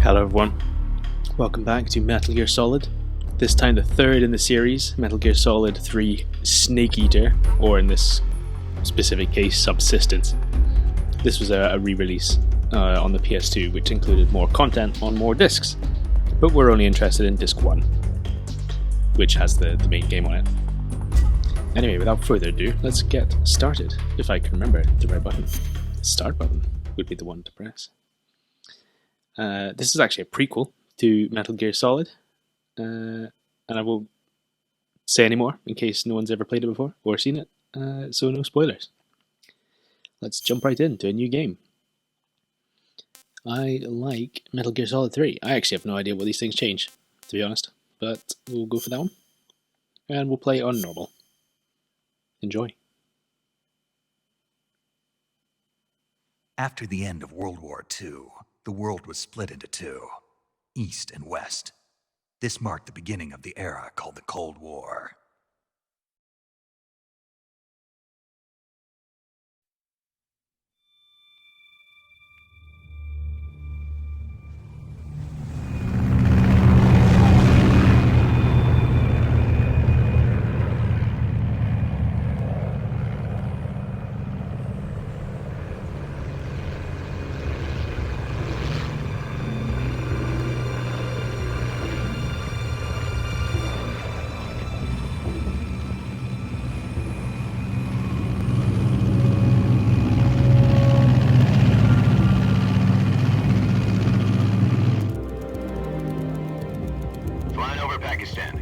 Hello everyone, welcome back to Metal Gear Solid, this time the third in the series, Metal Gear Solid 3 Snake Eater, or in this specific case, Subsistence. This was a re-release on the PS2 which included more content on more discs, but we're only interested in disc 1, which has the main game on it. Anyway, without further ado, let's get started, if I can remember the right button. The start button would be the one to press. This is actually a prequel to Metal Gear Solid, and I won't say any more in case no one's ever played it before or seen it, so no spoilers. Let's jump right into a new game. I like Metal Gear Solid 3. I actually have no idea what these things change, to be honest, but we'll go for that one, and we'll play on normal. Enjoy. After the end of World War II, the world was split into two, East and West. This marked the beginning of the era called the Cold War.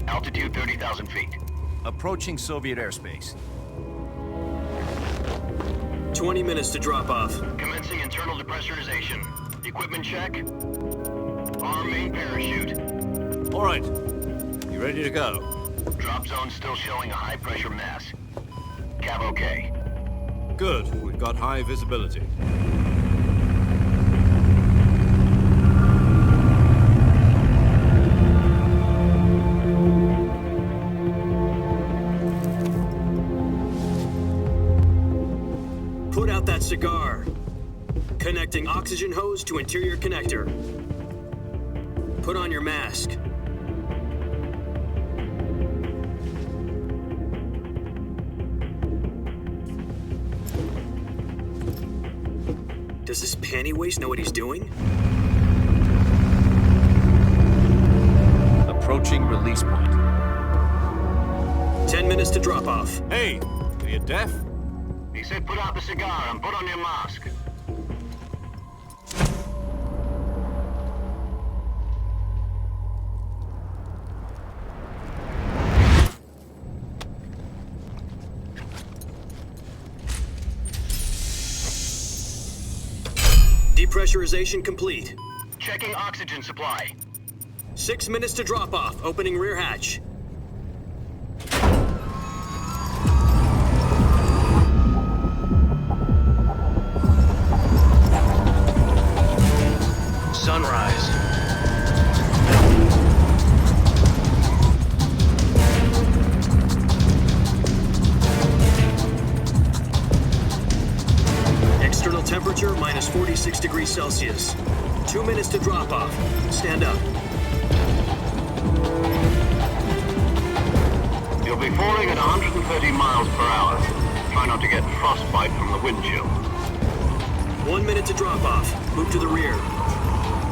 Altitude 30,000 feet. Approaching Soviet airspace. 20 minutes to drop off. Commencing internal depressurization. Equipment check. Arm main parachute. All right. You ready to go? Drop zone still showing a high pressure mass. Cav okay. Good. We've got high visibility. Put out that cigar. Connecting oxygen hose to interior connector. Put on your mask. Does this panty waste know what he's doing? Approaching release point. 10 minutes to drop off. Hey, are you deaf? He said put out the cigar and put on your mask. Depressurization complete. Checking oxygen supply. 6 minutes to drop off. Opening rear hatch. Sunrise. External temperature minus 46 degrees Celsius. 2 minutes to drop off. Stand up. You'll be falling at 130 miles per hour. Try not to get frostbite from the wind chill. 1 minute to drop off. Move to the rear.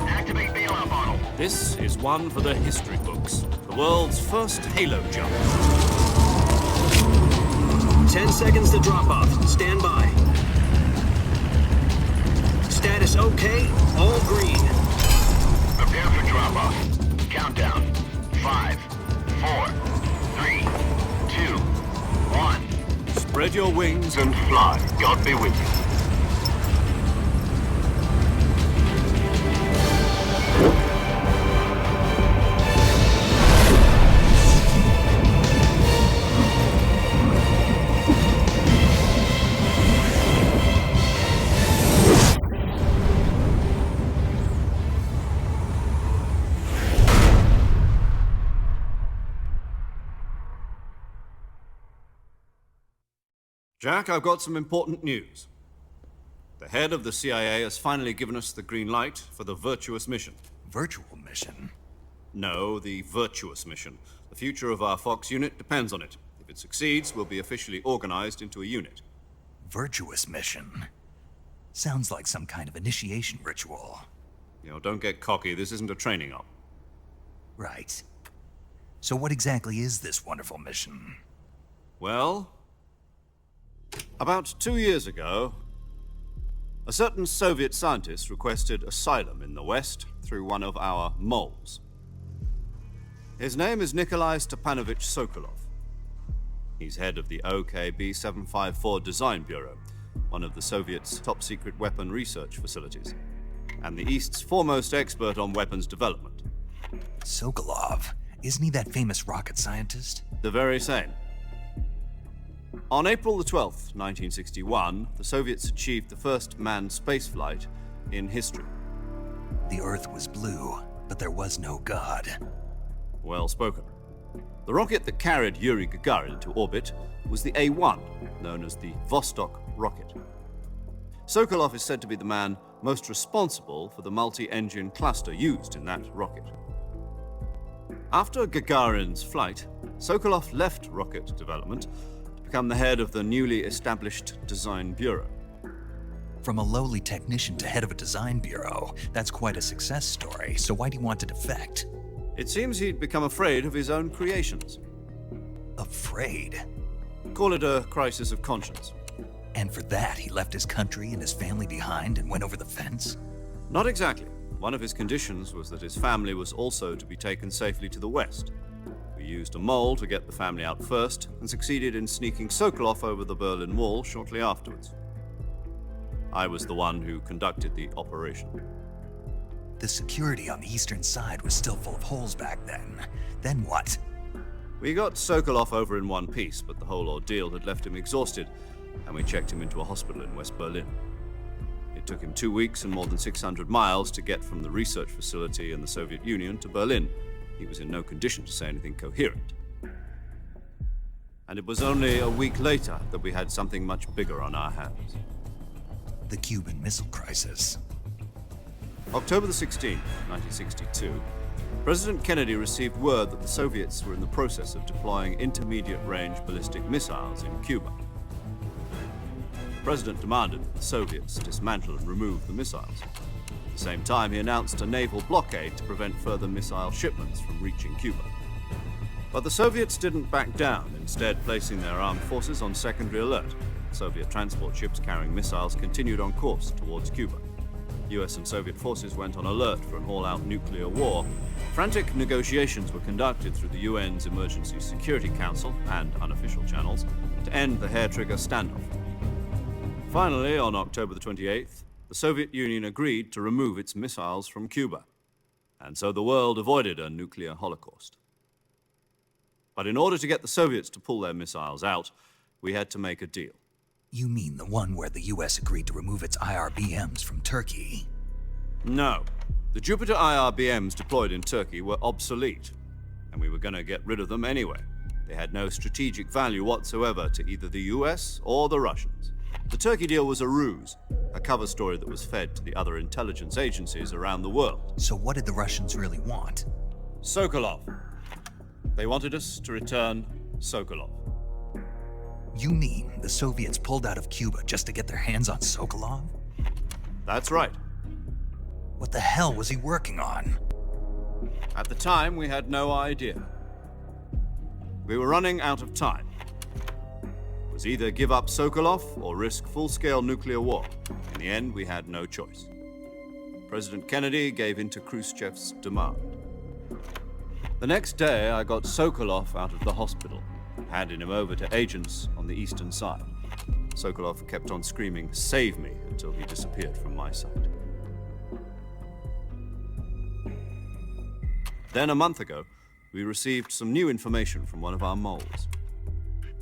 Activate bailout bottle. This is one for the history books. The world's first halo jump. 10 seconds to drop off. Stand by. Status okay. All green. Prepare for drop-off. Countdown. 5, 4, 3, 2, 1. Spread your wings And fly. God be with you. Jack, I've got some important news. The head of the CIA has finally given us the green light for the virtuous mission. Virtual mission? No, the virtuous mission. The future of our Fox unit depends on it. If it succeeds, we'll be officially organized into a unit. Virtuous mission? Sounds like some kind of initiation ritual. Don't get cocky. This isn't a training op. Right. So what exactly is this wonderful mission? Well, about 2 years ago, a certain Soviet scientist requested asylum in the West through one of our moles. His name is Nikolai Stepanovich Sokolov. He's head of the OKB 754 Design Bureau, one of the Soviets' top-secret weapon research facilities, and the East's foremost expert on weapons development. Sokolov? Isn't he that famous rocket scientist? The very same. On April the 12th, 1961, the Soviets achieved the first manned spaceflight in history. The Earth was blue, but there was no God. Well spoken. The rocket that carried Yuri Gagarin into orbit was the A-1, known as the Vostok rocket. Sokolov is said to be the man most responsible for the multi-engine cluster used in that rocket. After Gagarin's flight, Sokolov left rocket development to become the head of the newly established Design Bureau. From a lowly technician to head of a design bureau, that's quite a success story, so why do you want to defect? It seems he'd become afraid of his own creations. Afraid? Call it a crisis of conscience. And for that, he left his country and his family behind and went over the fence? Not exactly. One of his conditions was that his family was also to be taken safely to the West. We used a mole to get the family out first and succeeded in sneaking Sokolov over the Berlin Wall shortly afterwards. I was the one who conducted the operation. The security on the eastern side was still full of holes back then. Then what? We got Sokolov over in one piece, but the whole ordeal had left him exhausted, and we checked him into a hospital in West Berlin. It took him 2 weeks and more than 600 miles to get from the research facility in the Soviet Union to Berlin. He was in no condition to say anything coherent. And it was only a week later that we had something much bigger on our hands. The Cuban Missile Crisis. October the 16th, 1962, President Kennedy received word that the Soviets were in the process of deploying intermediate-range ballistic missiles in Cuba. The President demanded that the Soviets dismantle and remove the missiles. At the same time, he announced a naval blockade to prevent further missile shipments from reaching Cuba. But the Soviets didn't back down, instead placing their armed forces on secondary alert. Soviet transport ships carrying missiles continued on course towards Cuba. US and Soviet forces went on alert for an all-out nuclear war. Frantic negotiations were conducted through the UN's Emergency Security Council and unofficial channels to end the hair-trigger standoff. Finally, on October the 28th, the Soviet Union agreed to remove its missiles from Cuba, and so the world avoided a nuclear holocaust. But in order to get the Soviets to pull their missiles out, we had to make a deal. You mean the one where the US agreed to remove its IRBMs from Turkey? No. The Jupiter IRBMs deployed in Turkey were obsolete, and we were going to get rid of them anyway. They had no strategic value whatsoever to either the US or the Russians. The Turkey deal was a ruse, a cover story that was fed to the other intelligence agencies around the world. So what did the Russians really want? Sokolov. They wanted us to return Sokolov. You mean the Soviets pulled out of Cuba just to get their hands on Sokolov? That's right. What the hell was he working on? At the time, we had no idea. We were running out of time. It was either give up Sokolov or risk full-scale nuclear war. In the end, we had no choice. President Kennedy gave in to Khrushchev's demand. The next day, I got Sokolov out of the hospital, handing him over to agents on the eastern side. Sokolov kept on screaming, "Save me," until he disappeared from my sight. Then a month ago, we received some new information from one of our moles.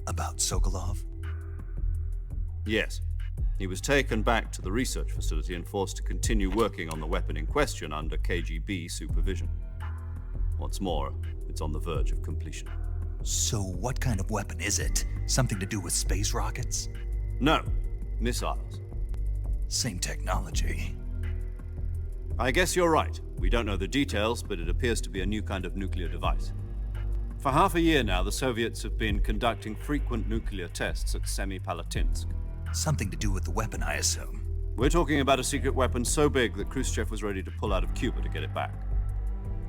About Sokolov? Yes. He was taken back to the research facility and forced to continue working on the weapon in question under KGB supervision. What's more, it's on the verge of completion. So what kind of weapon is it? Something to do with space rockets? No, missiles. Same technology. I guess you're right. We don't know the details, but it appears to be a new kind of nuclear device. For half a year now, the Soviets have been conducting frequent nuclear tests at Semipalatinsk. Something to do with the weapon, I assume. We're talking about a secret weapon so big that Khrushchev was ready to pull out of Cuba to get it back.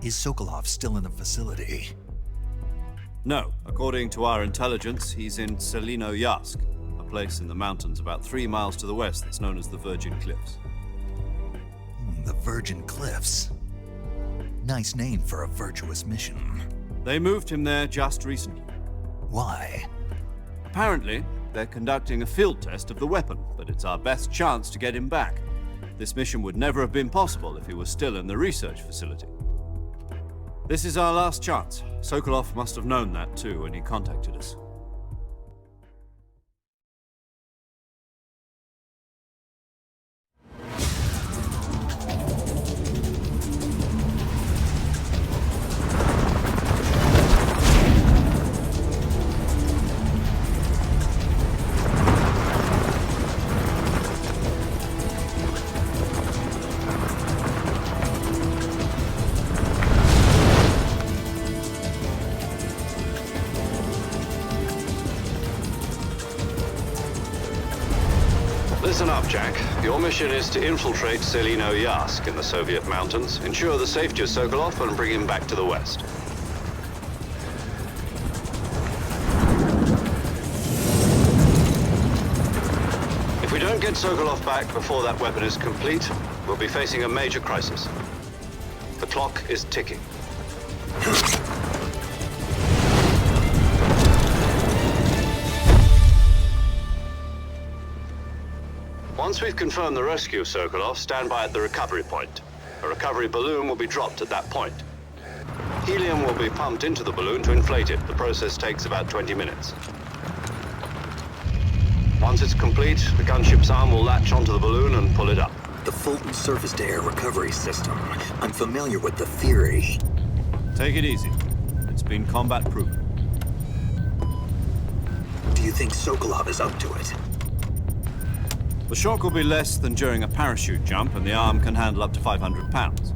Is Sokolov still in the facility? No. According to our intelligence, he's in Selino-Yarsk, a place in the mountains about 3 miles to the west that's known as the Virgin Cliffs. The Virgin Cliffs. Nice name for a virtuous mission. They moved him there just recently. Why? Apparently, they're conducting a field test of the weapon, but it's our best chance to get him back. This mission would never have been possible if he was still in the research facility. This is our last chance. Sokolov must have known that too when he contacted us. Listen up, Jack. Your mission is to infiltrate Selino-Yarsk in the Soviet mountains, ensure the safety of Sokolov, and bring him back to the west. If we don't get Sokolov back before that weapon is complete, we'll be facing a major crisis. The clock is ticking. Once we've confirmed the rescue of Sokolov, stand by at the recovery point. A recovery balloon will be dropped at that point. Helium will be pumped into the balloon to inflate it. The process takes about 20 minutes. Once it's complete, the gunship's arm will latch onto the balloon and pull it up. The Fulton surface-to-air recovery system. I'm familiar with the theory. Take it easy. It's been combat-proven. Do you think Sokolov is up to it? The shock will be less than during a parachute jump, and the arm can handle up to 500 pounds.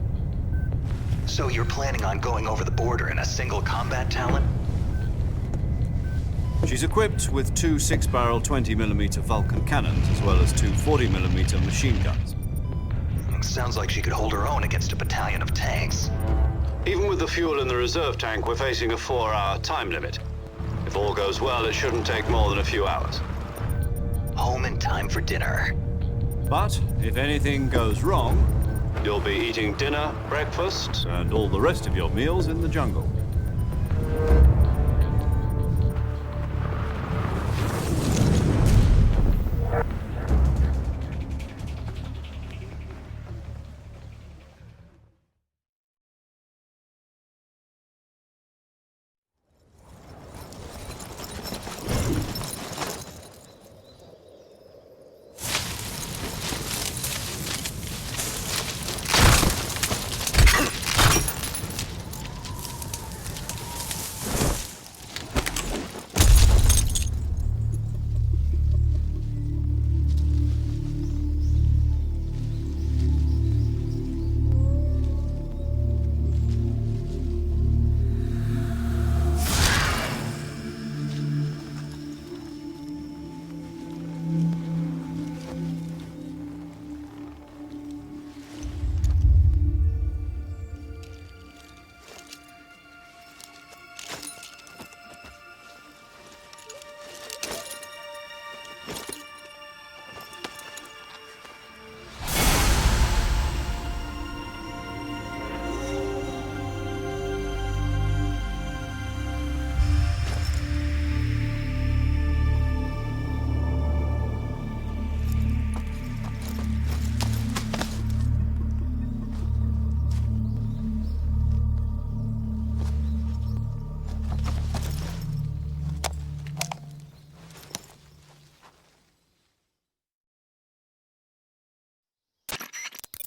So you're planning on going over the border in a single combat Talon? She's equipped with 2 6-barrel 20mm Vulcan cannons, as well as 2 40mm machine guns. Sounds like she could hold her own against a battalion of tanks. Even with the fuel in the reserve tank, we're facing a 4-hour time limit. If all goes well, it shouldn't take more than a few hours. Home in time for dinner. But if anything goes wrong, You'll be eating dinner, breakfast, and all the rest of your meals in the jungle.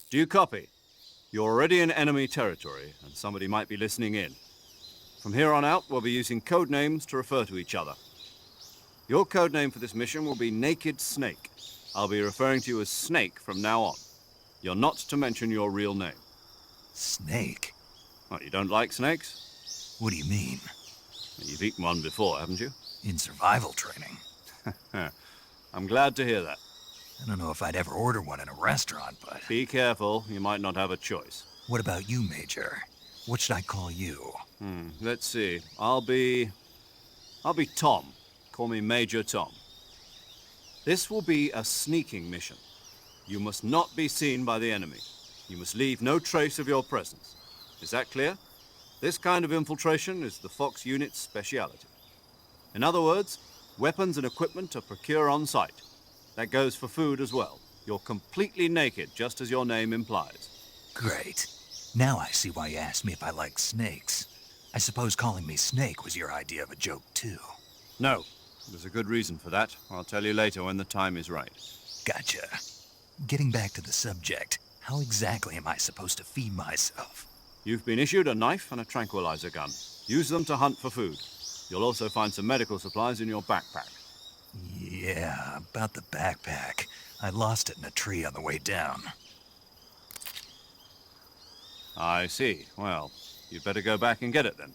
Do you copy? You're already in enemy territory, and somebody might be listening in. From here on out, we'll be using code names to refer to each other. Your code name for this mission will be Naked Snake. I'll be referring to you as Snake from now on. You're not to mention your real name. Snake? What, you don't like snakes? What do you mean? You've eaten one before, haven't you? In survival training? I'm glad to hear that. I don't know if I'd ever order one in a restaurant, but... Be careful, you might not have a choice. What about you, Major? What should I call you? Let's see. I'll be Tom. Call me Major Tom. This will be a sneaking mission. You must not be seen by the enemy. You must leave no trace of your presence. Is that clear? This kind of infiltration is the Fox unit's speciality. In other words, weapons and equipment are procured on site. That goes for food as well. You're completely naked, just as your name implies. Great. Now I see why you asked me if I like snakes. I suppose calling me Snake was your idea of a joke, too. No, there's a good reason for that. I'll tell you later when the time is right. Gotcha. Getting back to the subject, how exactly am I supposed to feed myself? You've been issued a knife and a tranquilizer gun. Use them to hunt for food. You'll also find some medical supplies in your backpack. Yeah, about the backpack. I lost it in a tree on the way down. I see. Well, you'd better go back and get it then.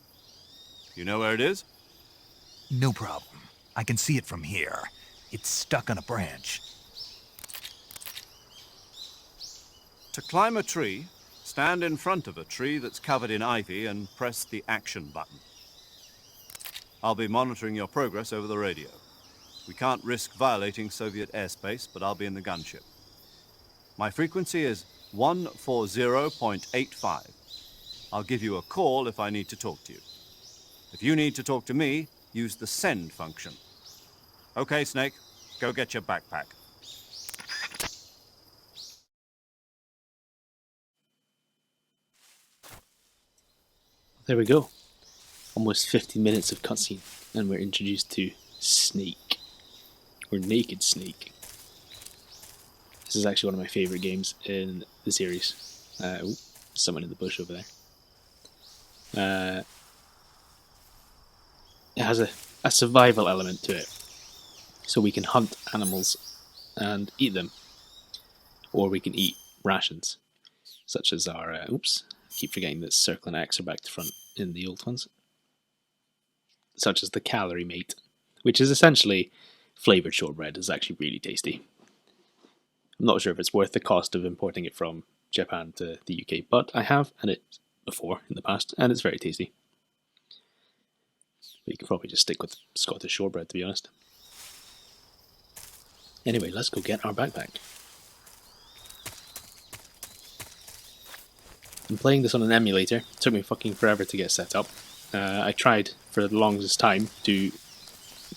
You know where it is? No problem. I can see it from here. It's stuck on a branch. To climb a tree, stand in front of a tree that's covered in ivy and press the action button. I'll be monitoring your progress over the radio. We can't risk violating Soviet airspace, but I'll be in the gunship. My frequency is 140.85. I'll give you a call if I need to talk to you. If you need to talk to me, use the send function. Okay, Snake, go get your backpack. There we go. Almost 50 minutes of cutscene, and we're introduced to Snake. Or Naked Snake. This is actually one of my favourite games in the series. Someone in the bush over there. It has a survival element to it. So we can hunt animals and eat them. Or we can eat rations. Such as our... keep forgetting that circle and X are back to front in the old ones. Such as the calorie mate, which is essentially flavoured shortbread. It's actually really tasty. I'm not sure if it's worth the cost of importing it from Japan to the UK, but I have had it before in the past, and it's very tasty. But you can probably just stick with Scottish shortbread, to be honest. Anyway, let's go get our backpack. I'm playing this on an emulator. It took me fucking forever to get set up. I tried for the longest time to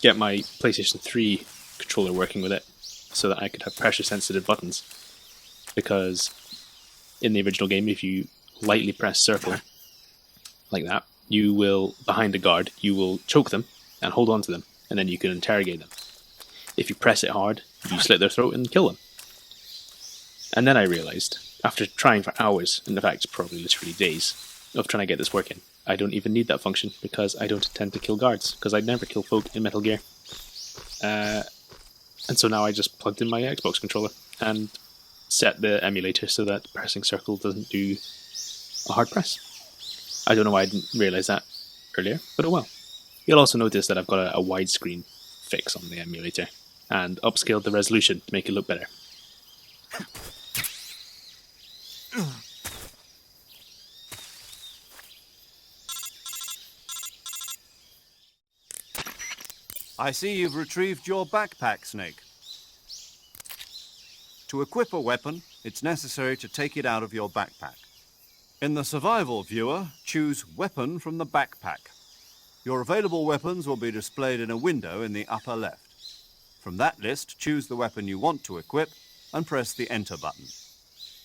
get my PlayStation 3 controller working with it so that I could have pressure sensitive buttons, because in the original game, if you lightly press circle like that, you will, behind a guard, you will choke them and hold on to them, and then you can interrogate them. If you press it hard, you slit their throat and kill them. And then I realised, after trying for hours, in fact probably literally days, of trying to get this working, I don't even need that function, because I don't intend to kill guards, because I'd never kill folk in Metal Gear. And so now I just plugged in my Xbox controller and set the emulator so that pressing circle doesn't do a hard press. I don't know why I didn't realise that earlier, but oh well. You'll also notice that I've got a widescreen fix on the emulator, and upscaled the resolution to make it look better. I see you've retrieved your backpack, Snake. To equip a weapon, it's necessary to take it out of your backpack. In the survival viewer, choose Weapon from the backpack. Your available weapons will be displayed in a window in the upper left. From that list, choose the weapon you want to equip and press the Enter button.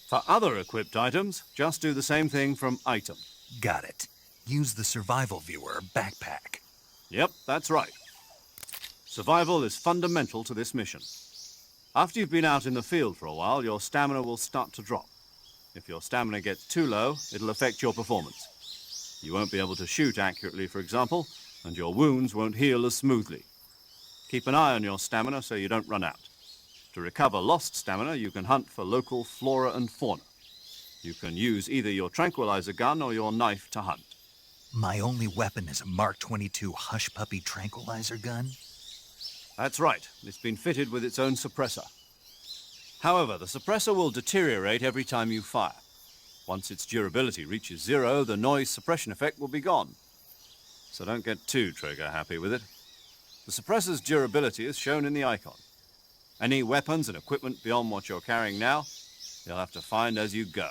For other equipped items, just do the same thing from Item. Got it. Use the survival viewer backpack. Yep, that's right. Survival is fundamental to this mission. After you've been out in the field for a while, your stamina will start to drop. If your stamina gets too low, it'll affect your performance. You won't be able to shoot accurately, for example, and your wounds won't heal as smoothly. Keep an eye on your stamina so you don't run out. To recover lost stamina, you can hunt for local flora and fauna. You can use either your tranquilizer gun or your knife to hunt. My only weapon is a Mark 22 Hush Puppy tranquilizer gun? That's right. It's been fitted with its own suppressor. However, the suppressor will deteriorate every time you fire. Once its durability reaches 0, the noise suppression effect will be gone. So don't get too trigger happy with it. The suppressor's durability is shown in the icon. Any weapons and equipment beyond what you're carrying now, you'll have to find as you go.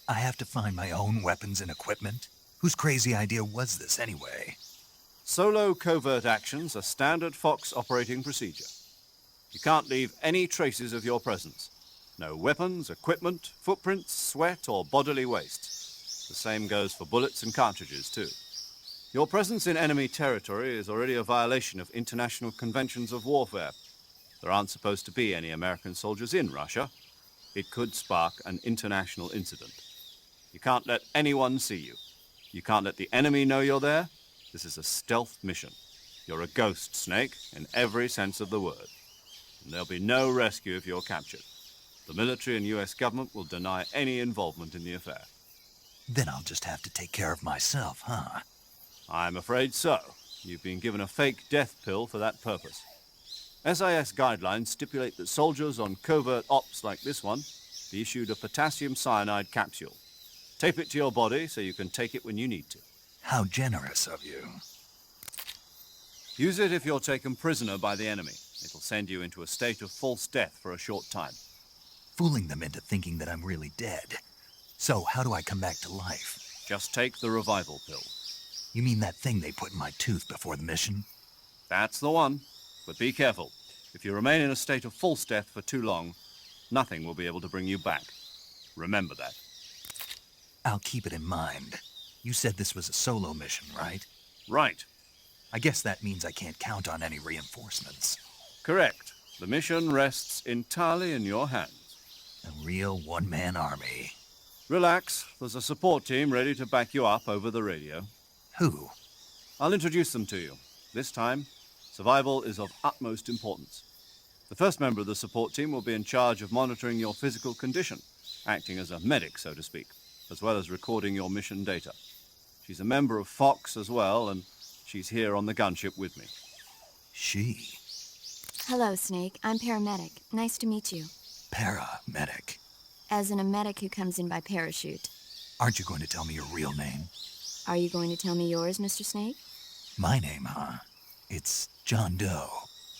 I have to find my own weapons and equipment? Whose crazy idea was this anyway? Solo covert actions are standard Fox operating procedure. You can't leave any traces of your presence. No weapons, equipment, footprints, sweat, or bodily waste. The same goes for bullets and cartridges, too. Your presence in enemy territory is already a violation of international conventions of warfare. There aren't supposed to be any American soldiers in Russia. It could spark an international incident. You can't let anyone see you. You can't let the enemy know you're there. This is a stealth mission. You're a ghost, Snake, in every sense of the word. And there'll be no rescue if you're captured. The military and US government will deny any involvement in the affair. Then I'll just have to take care of myself, huh? I'm afraid so. You've been given a fake death pill for that purpose. SIS guidelines stipulate that soldiers on covert ops like this one be issued a potassium cyanide capsule. Tape it to your body so you can take it when you need to. How generous of you. Use it if you're taken prisoner by the enemy. It'll send you into a state of false death for a short time. Fooling them into thinking that I'm really dead. So how do I come back to life? Just take the revival pill. You mean that thing they put in my tooth before the mission? That's the one. But be careful. If you remain in a state of false death for too long, nothing will be able to bring you back. Remember that. I'll keep it in mind. You said this was a solo mission, right? Right. I guess that means I can't count on any reinforcements. Correct. The mission rests entirely in your hands. A real one-man army. Relax. There's a support team ready to back you up over the radio. Who? I'll introduce them to you. This time, survival is of utmost importance. The first member of the support team will be in charge of monitoring your physical condition, acting as a medic, so to speak, as well as recording your mission data. She's a member of Fox as well, and she's here on the gunship with me. She? Hello, Snake. I'm paramedic. Nice to meet you. Paramedic. As in a medic who comes in by parachute. Aren't you going to tell me your real name? Are you going to tell me yours, Mr. Snake? My name, huh? It's John Doe.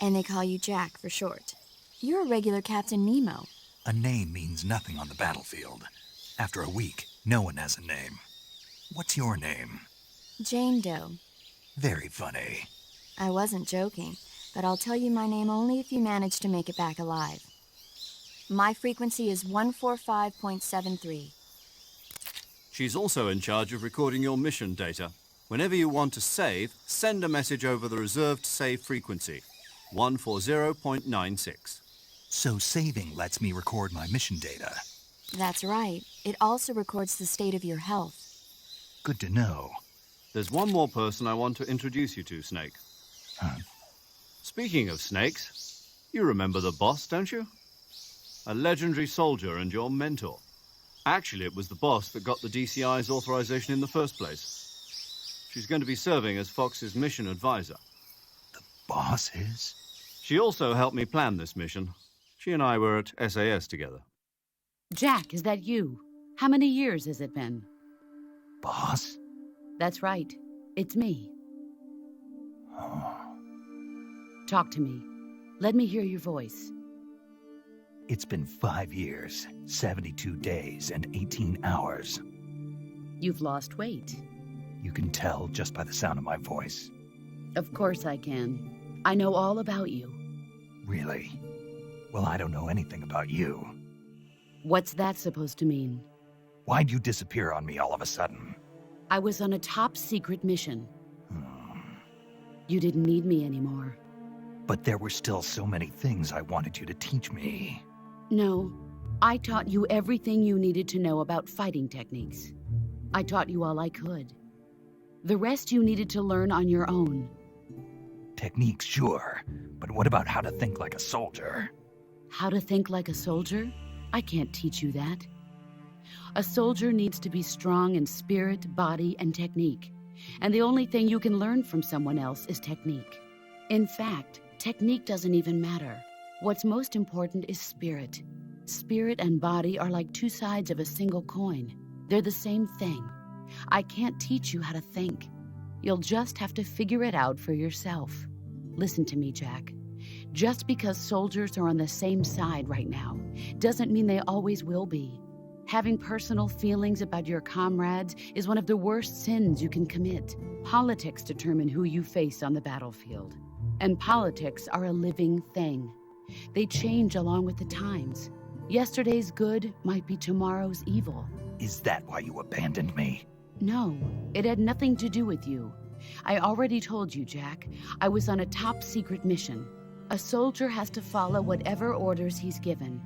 And they call you Jack for short. You're a regular Captain Nemo. A name means nothing on the battlefield. After a week, no one has a name. What's your name? Jane Doe. Very funny. I wasn't joking, but I'll tell you my name only if you manage to make it back alive. My frequency is 145.73. She's also in charge of recording your mission data. Whenever you want to save, send a message over the reserved save frequency, 140.96. So saving lets me record my mission data. That's right. It also records the state of your health. Good to know. There's one more person I want to introduce you to, Snake. Huh? Speaking of snakes, you remember the boss, don't you? A legendary soldier and your mentor. Actually, it was the boss that got the DCI's authorization in the first place. She's going to be serving as Fox's mission advisor. The boss is? She also helped me plan this mission. She and I were at SAS together. Jack, is that you? How many years has it been? Boss? That's right. It's me. Oh. Talk to me. Let me hear your voice. It's been 5 years, 72 days, and 18 hours. You've lost weight. You can tell just by the sound of my voice. Of course I can. I know all about you. Really? Well, I don't know anything about you. What's that supposed to mean? Why'd you disappear on me all of a sudden? I was on a top-secret mission. You didn't need me anymore. But there were still so many things I wanted you to teach me. No, I taught you everything you needed to know about fighting techniques. I taught you all I could. The rest you needed to learn on your own. Techniques, sure. But what about how to think like a soldier? How to think like a soldier? I can't teach you that. A soldier needs to be strong in spirit, body, and technique. And the only thing you can learn from someone else is technique. In fact, technique doesn't even matter. What's most important is spirit. Spirit and body are like two sides of a single coin. They're the same thing. I can't teach you how to think. You'll just have to figure it out for yourself. Listen to me, Jack. Just because soldiers are on the same side right now doesn't mean they always will be. Having personal feelings about your comrades is one of the worst sins you can commit. Politics determine who you face on the battlefield. And politics are a living thing. They change along with the times. Yesterday's good might be tomorrow's evil. Is that why you abandoned me? No, it had nothing to do with you. I already told you, Jack. I was on a top-secret mission. A soldier has to follow whatever orders he's given.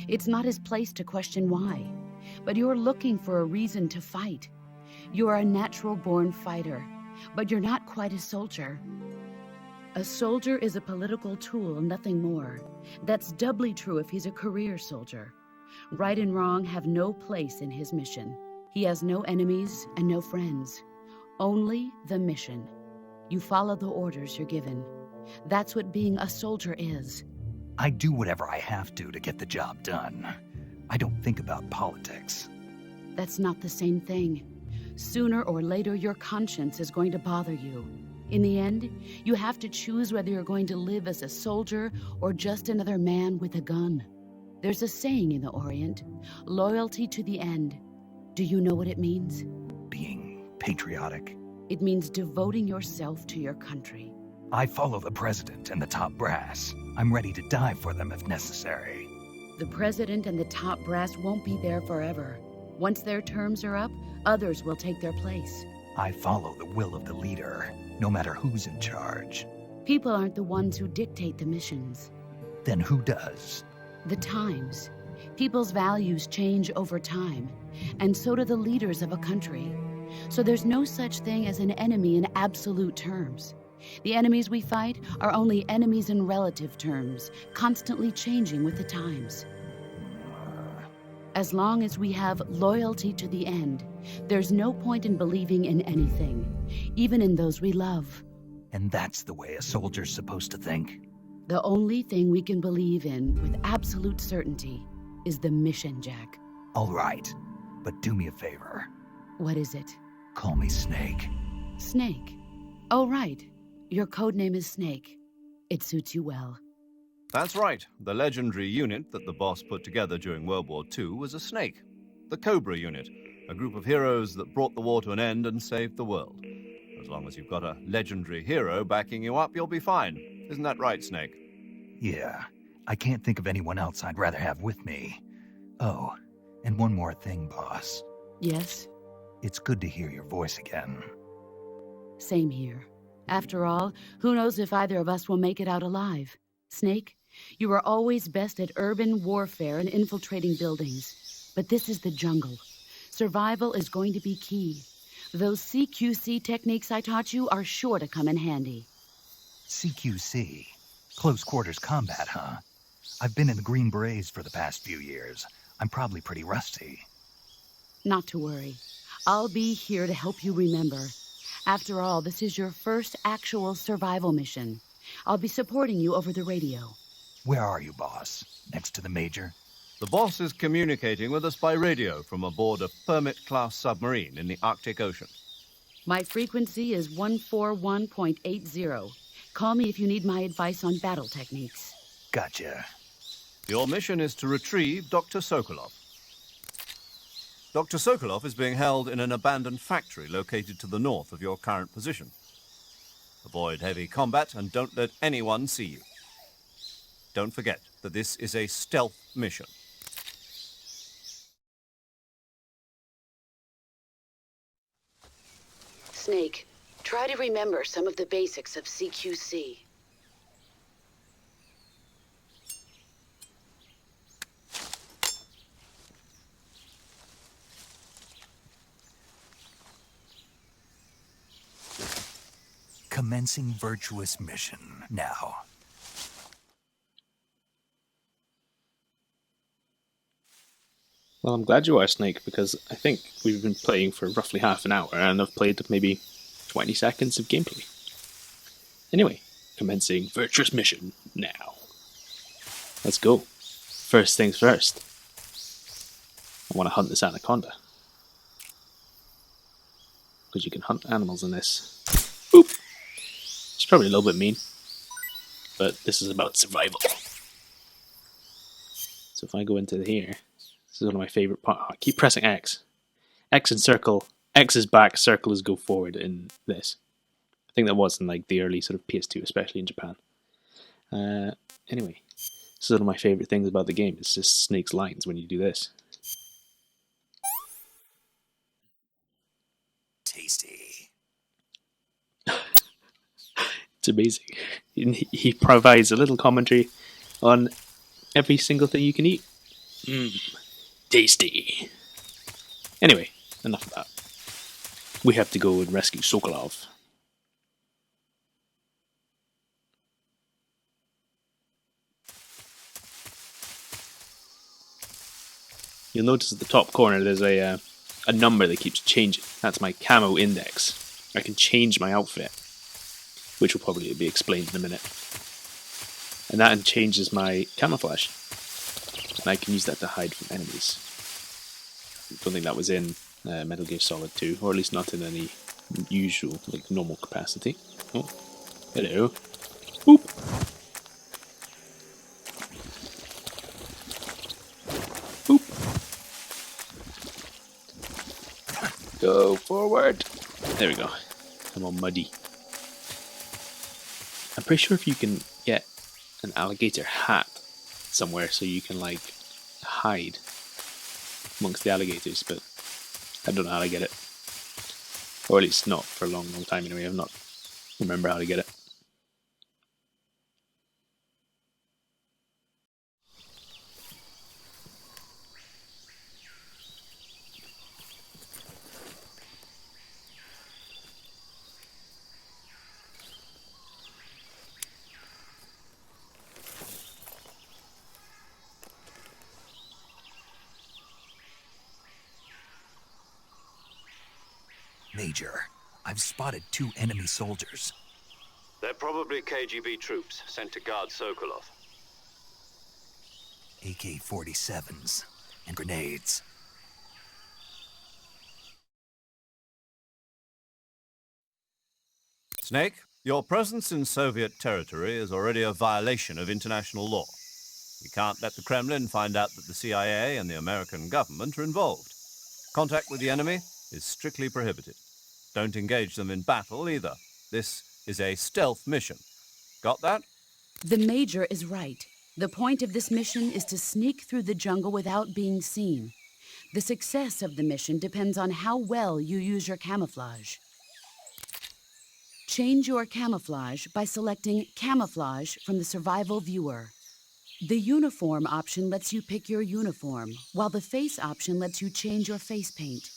It's not his place to question why. But you're looking for a reason to fight. You're a natural-born fighter, but you're not quite a soldier. A soldier is a political tool, nothing more. That's doubly true if he's a career soldier. Right and wrong have no place in his mission. He has no enemies and no friends. Only the mission. You follow the orders you're given. That's what being a soldier is. I do whatever I have to get the job done. I don't think about politics. That's not the same thing. Sooner or later, your conscience is going to bother you. In the end, you have to choose whether you're going to live as a soldier or just another man with a gun. There's a saying in the Orient, loyalty to the end. Do you know what it means? Being patriotic. It means devoting yourself to your country. I follow the president and the top brass. I'm ready to die for them if necessary. The president and the top brass won't be there forever. Once their terms are up, others will take their place. I follow the will of the leader, no matter who's in charge. People aren't the ones who dictate the missions. Then who does? The times. People's values change over time, and so do the leaders of a country. So there's no such thing as an enemy in absolute terms. The enemies we fight are only enemies in relative terms, constantly changing with the times. As long as we have loyalty to the end, there's no point in believing in anything, even in those we love. And that's the way a soldier's supposed to think? The only thing we can believe in with absolute certainty is the mission, Jack. All right, but do me a favor. What is it? Call me Snake. Snake? Oh, right. Your code name is Snake. It suits you well. That's right. The legendary unit that the boss put together during World War II was a snake. The Cobra unit, a group of heroes that brought the war to an end and saved the world. As long as you've got a legendary hero backing you up, you'll be fine. Isn't that right, Snake? Yeah, I can't think of anyone else I'd rather have with me. Oh, and one more thing, boss. Yes? It's good to hear your voice again. Same here. After all, who knows if either of us will make it out alive? Snake, you are always best at urban warfare and infiltrating buildings. But this is the jungle. Survival is going to be key. Those CQC techniques I taught you are sure to come in handy. CQC? Close quarters combat, huh? I've been in the Green Berets for the past few years. I'm probably pretty rusty. Not to worry. I'll be here to help you remember. After all, this is your first actual survival mission. I'll be supporting you over the radio. Where are you, boss? Next to the Major? The boss is communicating with us by radio from aboard a Permit-class submarine in the Arctic Ocean. My frequency is 141.80. Call me if you need my advice on battle techniques. Gotcha. Your mission is to retrieve Dr. Sokolov. Dr. Sokolov is being held in an abandoned factory located to the north of your current position. Avoid heavy combat and don't let anyone see you. Don't forget that this is a stealth mission. Snake, try to remember some of the basics of CQC. Commencing virtuous mission now. Well, I'm glad you are, Snake, because I think we've been playing for roughly half an hour, and I've played maybe 20 seconds of gameplay. Anyway, commencing Virtuous Mission now. Let's go. First things first. I want to hunt this anaconda. Because you can hunt animals in this. Boop! It's probably a little bit mean, but this is about survival. So if I go into here, this is one of my favorite parts. I keep pressing X. X and circle. X is back, circle is go forward in this. I think that was in like the early sort of PS2, especially in Japan. Anyway, this is one of my favorite things about the game. It's just Snake's lines when you do this. Tasty. It's amazing. He provides a little commentary on every single thing you can eat. Tasty. Anyway, enough of that. We have to go and rescue Sokolov. You'll notice at the top corner there's a number that keeps changing. That's my Camo Index. I can change my outfit, which will probably be explained in a minute. And that changes my camouflage. And I can use that to hide from enemies. I don't think that was in Metal Gear Solid 2, or at least not in any usual, like normal capacity. Oh, hello. Boop! Boop! Go forward! There we go. I'm all muddy. I'm pretty sure if you can get an alligator hat somewhere so you can like hide amongst the alligators, but I don't know how to get it. Or at least not for a long time anyway. I've not remember how to get it. Major, I've spotted 2 enemy soldiers. They're probably KGB troops sent to guard Sokolov. AK-47s and grenades. Snake, your presence in Soviet territory is already a violation of international law. We can't let the Kremlin find out that the CIA and the American government are involved. Contact with the enemy is strictly prohibited. Don't engage them in battle either. This is a stealth mission. Got that? The Major is right. The point of this mission is to sneak through the jungle without being seen. The success of the mission depends on how well you use your camouflage. Change your camouflage by selecting Camouflage from the Survival Viewer. The Uniform option lets you pick your uniform, while the Face option lets you change your face paint.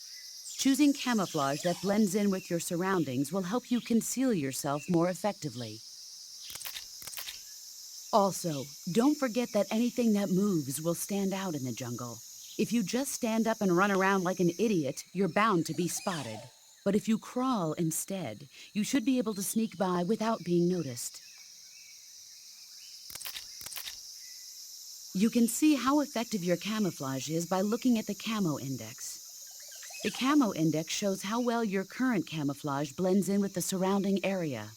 Choosing camouflage that blends in with your surroundings will help you conceal yourself more effectively. Also, don't forget that anything that moves will stand out in the jungle. If you just stand up and run around like an idiot, you're bound to be spotted. But if you crawl instead, you should be able to sneak by without being noticed. You can see how effective your camouflage is by looking at the Camo Index. The Camo Index shows how well your current camouflage blends in with the surrounding area.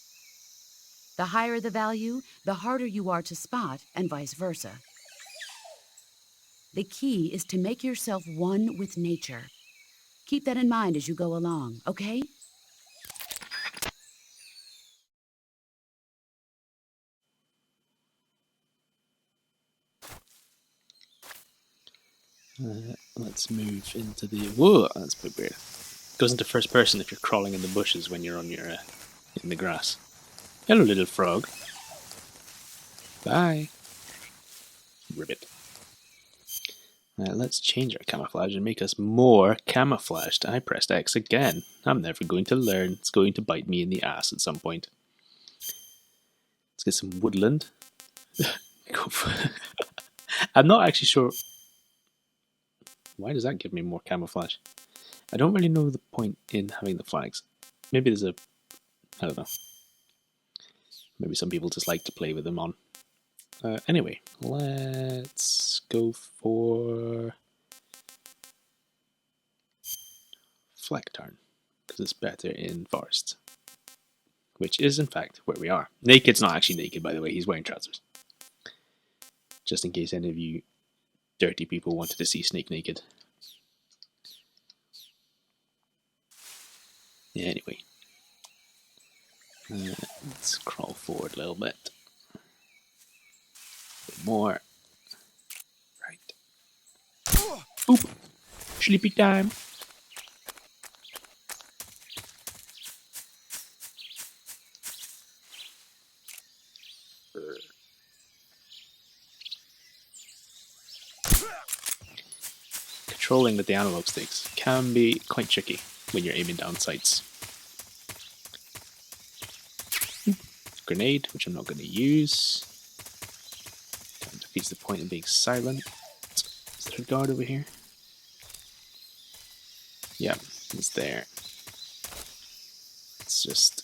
The higher the value, the harder you are to spot, and vice versa. The key is to make yourself one with nature. Keep that in mind as you go along, okay? Let's move into the... Whoa, that's a bit weird. It goes into first person if you're crawling in the bushes when you're on your in the grass. Hello, little frog. Bye. Ribbit. Let's change our camouflage and make us more camouflaged. I pressed X again. I'm never going to learn. It's going to bite me in the ass at some point. Let's get some woodland. I'm not actually sure... Why does that give me more camouflage? I don't really know the point in having the flags. Maybe there's a... I don't know. Maybe some people just like to play with them on. Anyway, let's go for flag turn, because it's better in forests. Which is, in fact, where we are. Naked's not actually naked, by the way. He's wearing trousers. Just in case any of you dirty people wanted to see Snake naked. Yeah, anyway. Let's crawl forward a little bit. A bit more. Right. Oop! Sleepy time! Controlling with the analog sticks can be quite tricky when you're aiming down sights. Grenade, which I'm not going to use. Kind of defeats the point of being silent. Is there a guard over here? Yeah, it's there. Let's just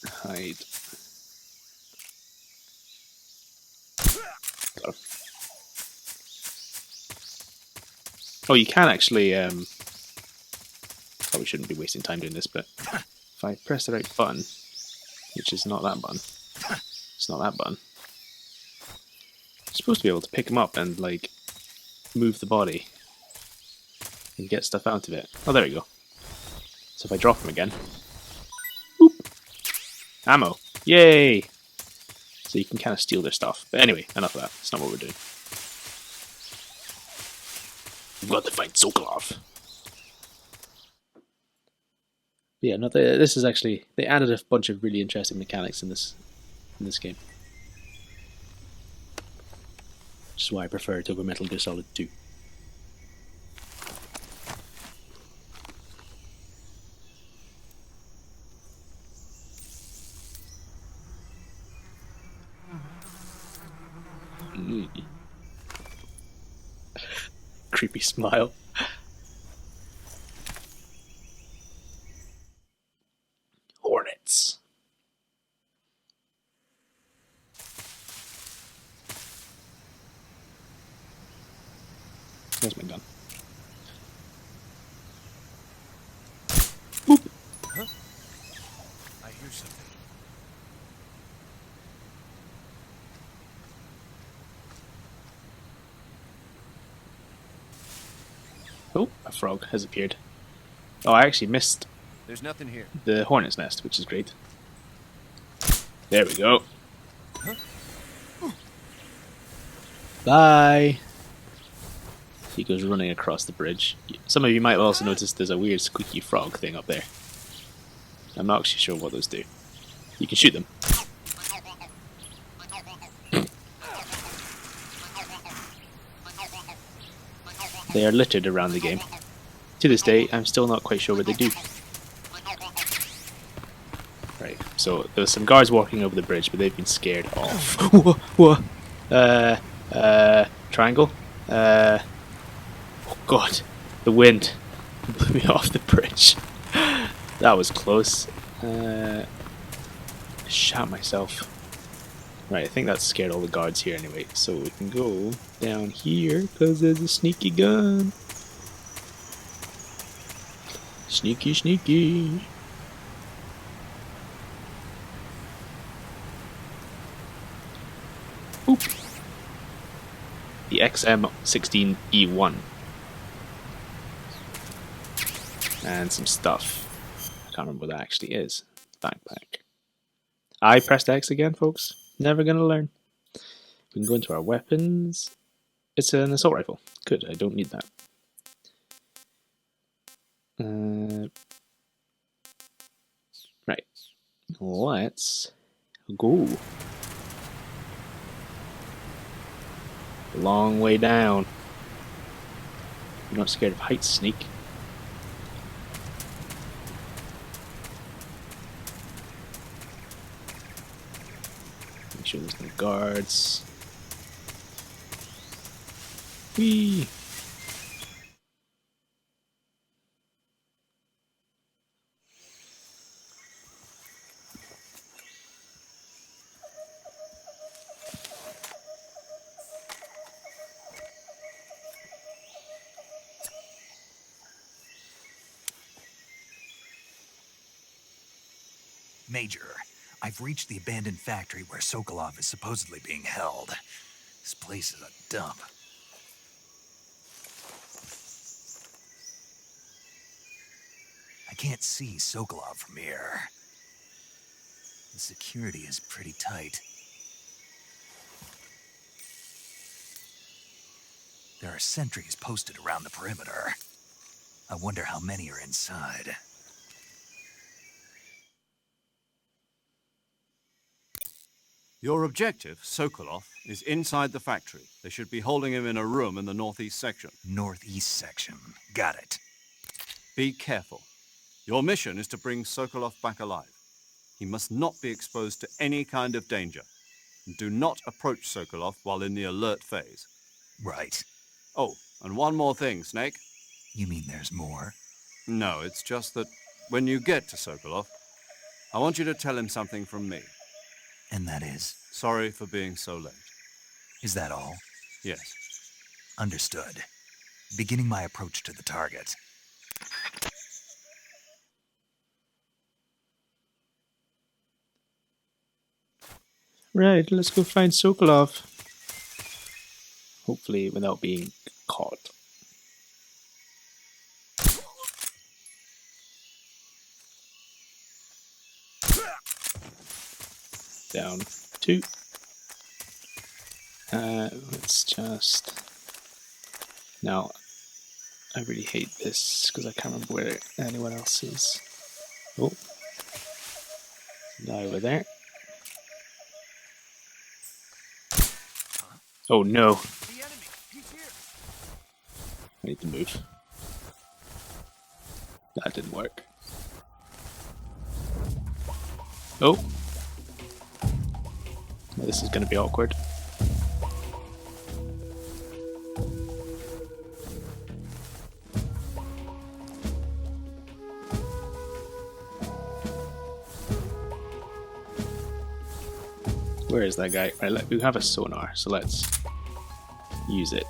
hide. Got him. Oh, you can actually, probably shouldn't be wasting time doing this, but if I press the right button, which is not that button, it's not that button, you're supposed to be able to pick them up and, like, move the body and get stuff out of it. Oh, there we go. So if I drop them again, whoop, ammo, yay! So you can kind of steal their stuff. But anyway, enough of that. It's not what we're doing. We've got to fight Sokolov. Yeah, no, this is actually, they added a bunch of really interesting mechanics in this game. Which is why I prefer it over Metal Gear Solid 2. Creepy smile. Hornets. There's my gun. Boop. Huh? I hear something. Oh, a frog has appeared. Oh, I actually missed There's nothing here. the hornet's nest, which is great. There we go. Huh? Bye! He goes running across the bridge. Some of you might also notice there's a weird squeaky frog thing up there. I'm not actually sure what those do. You can shoot them. They are littered around the game. To this day, I'm still not quite sure what they do. Right, so there's some guards walking over the bridge, but they've been scared off. Whoa! Triangle? Oh god, the wind blew me off the bridge. That was close. Shot myself. Right, I think that scared all the guards here anyway, so we can go down here, because there's a sneaky gun. Sneaky, sneaky. Oop. The XM16E1. And some stuff. I can't remember what that actually is. Backpack. I pressed X again, folks. Never gonna learn. We can go into our weapons. It's an assault rifle. Good, I don't need that. Right. Let's go. Long way down. You're not scared of heights, Sneak. Make sure there's no guards. Whee! Major, I've reached the abandoned factory where Sokolov is supposedly being held. This place is a dump. I can't see Sokolov from here. The security is pretty tight. There are sentries posted around the perimeter. I wonder how many are inside. Your objective, Sokolov, is inside the factory. They should be holding him in a room in the northeast section. Northeast section. Got it. Be careful. Your mission is to bring Sokolov back alive. He must not be exposed to any kind of danger. And do not approach Sokolov while in the alert phase. Right. Oh, and one more thing, Snake. You mean there's more? No, it's just that when you get to Sokolov, I want you to tell him something from me. And that is? Sorry for being so late. Is that all? Yes. Understood. Beginning my approach to the target. Right, let's go find Sokolov. Hopefully without being caught. Down 2. Let's just... Now, I really hate this because I can't remember where anyone else is. Oh. Now over there. Oh no. The enemy. He's here. I need to move. That didn't work. Oh. This is going to be awkward. Where is that guy? Right, we have a sonar, so let's use it.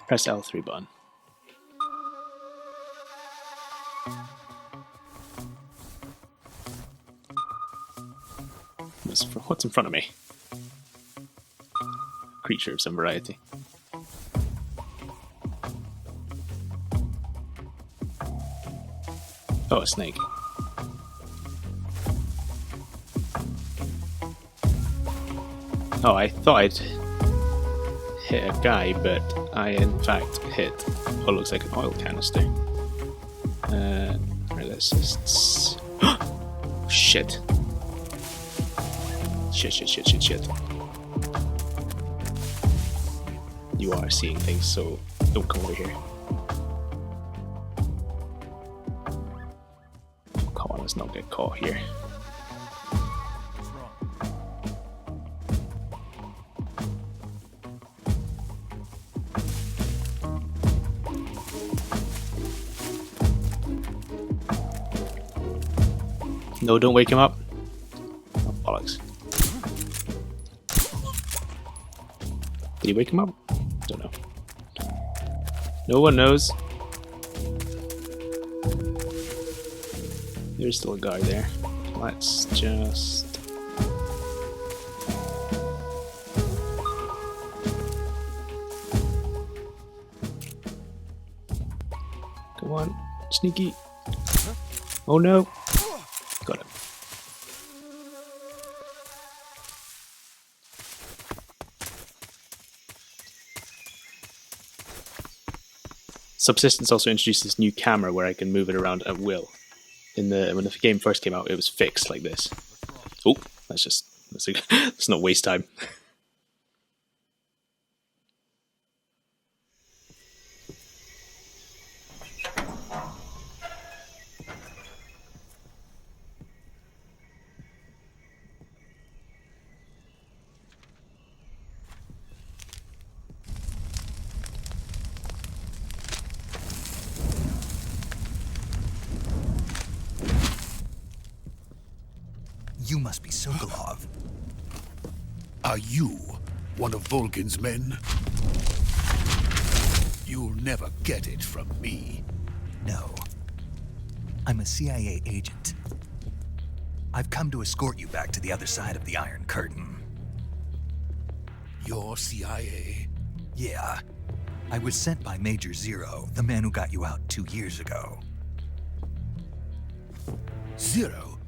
Press L3 button. What's in front of me? Creature of some variety. Oh, a snake. Oh, I thought I'd hit a guy, but I in fact hit what looks like an oil canister. Right, let's just... Shit. Shit. You are seeing things, so don't come over here. Come on, let's not get caught here. What's wrong? No, don't wake him up. Oh, bollocks. Did he wake him up? Don't know. No one knows. There's still a guy there. Let's just... Come on, sneaky. Oh no. Got him. Subsistence also introduced this new camera where I can move it around at will. When the game first came out, it was fixed like this. Oh, let's not waste time. You must be Sokolov. Are you one of Volgin's men? You'll never get it from me. No. I'm a CIA agent. I've come to escort you back to the other side of the Iron Curtain. You're CIA? Yeah. I was sent by Major Zero, the man who got you out 2 years ago. Zero?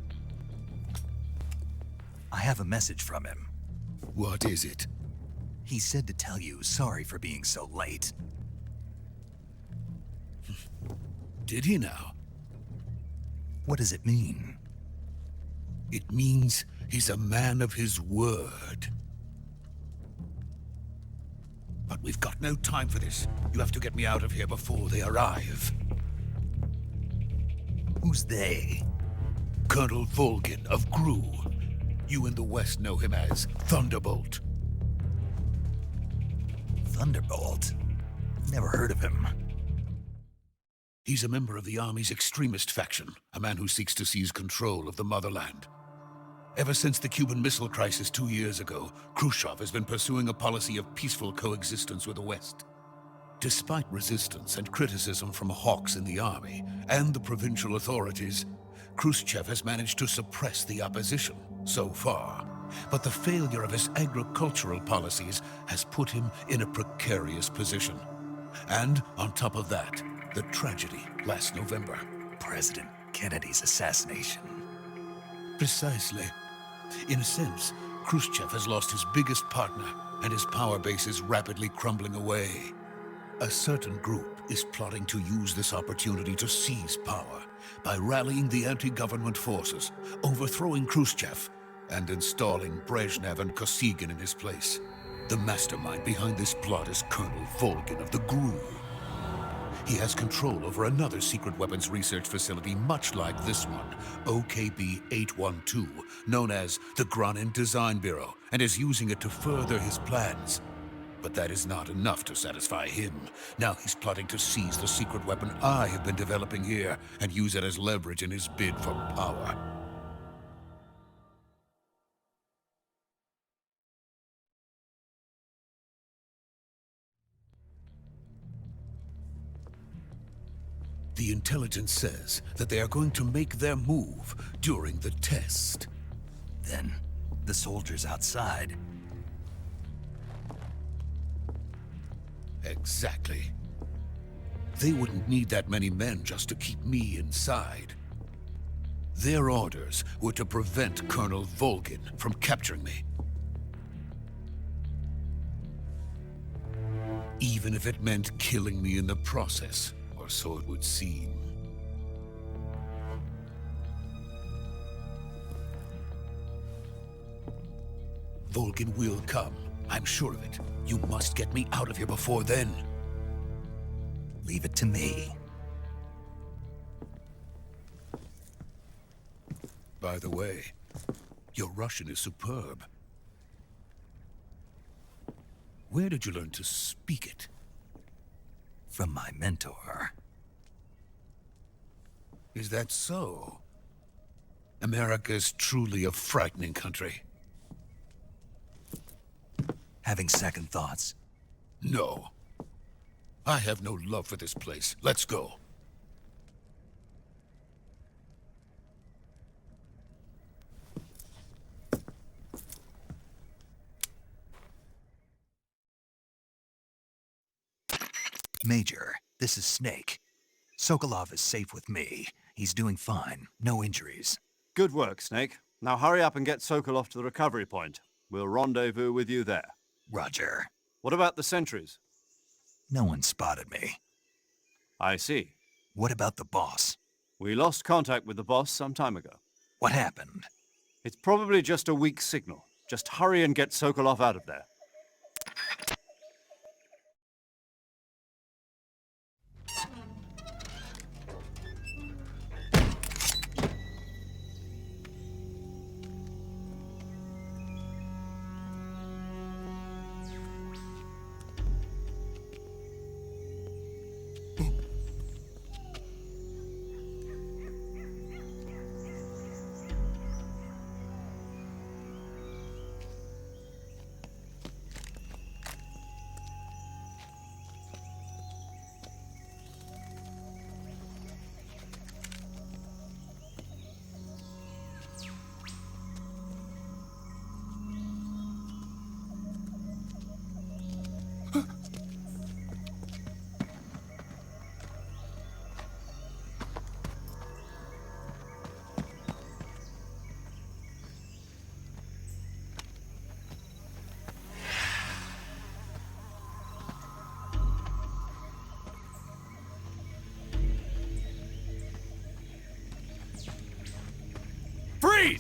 I have a message from him. What is it? He said to tell you sorry for being so late. Did he now? What does it mean? It means he's a man of his word. But we've got no time for this. You have to get me out of here before they arrive. Who's they? Colonel Volgin of GRU. You in the West know him as Thunderbolt. Thunderbolt? Never heard of him. He's a member of the Army's extremist faction, a man who seeks to seize control of the motherland. Ever since the Cuban Missile Crisis 2 years ago, Khrushchev has been pursuing a policy of peaceful coexistence with the West. Despite resistance and criticism from hawks in the army and the provincial authorities, Khrushchev has managed to suppress the opposition so far. But the failure of his agricultural policies has put him in a precarious position. And on top of that, the tragedy last November. President Kennedy's assassination. Precisely. In a sense, Khrushchev has lost his biggest partner, and his power base is rapidly crumbling away. A certain group is plotting to use this opportunity to seize power by rallying the anti-government forces, overthrowing Khrushchev, and installing Brezhnev and Kosygin in his place. The mastermind behind this plot is Colonel Volgin of the GRU. He has control over another secret weapons research facility much like this one, OKB-812, known as the Granin Design Bureau, and is using it to further his plans. But that is not enough to satisfy him. Now he's plotting to seize the secret weapon I have been developing here and use it as leverage in his bid for power. The intelligence says that they are going to make their move during the test. Then, the soldiers outside. Exactly. They wouldn't need that many men just to keep me inside. Their orders were to prevent Colonel Volgin from capturing me. Even if it meant killing me in the process, or so it would seem. Volgin will come. I'm sure of it. You must get me out of here before then. Leave it to me. By the way, your Russian is superb. Where did you learn to speak it? From my mentor. Is that so? America is truly a frightening country. Having second thoughts? No. I have no love for this place. Let's go. Major, this is Snake. Sokolov is safe with me. He's doing fine. No injuries. Good work, Snake. Now hurry up and get Sokolov to the recovery point. We'll rendezvous with you there. Roger. What about the sentries? No one spotted me. I see. What about the boss? We lost contact with the boss some time ago. What happened? It's probably just a weak signal. Just hurry and get Sokolov out of there.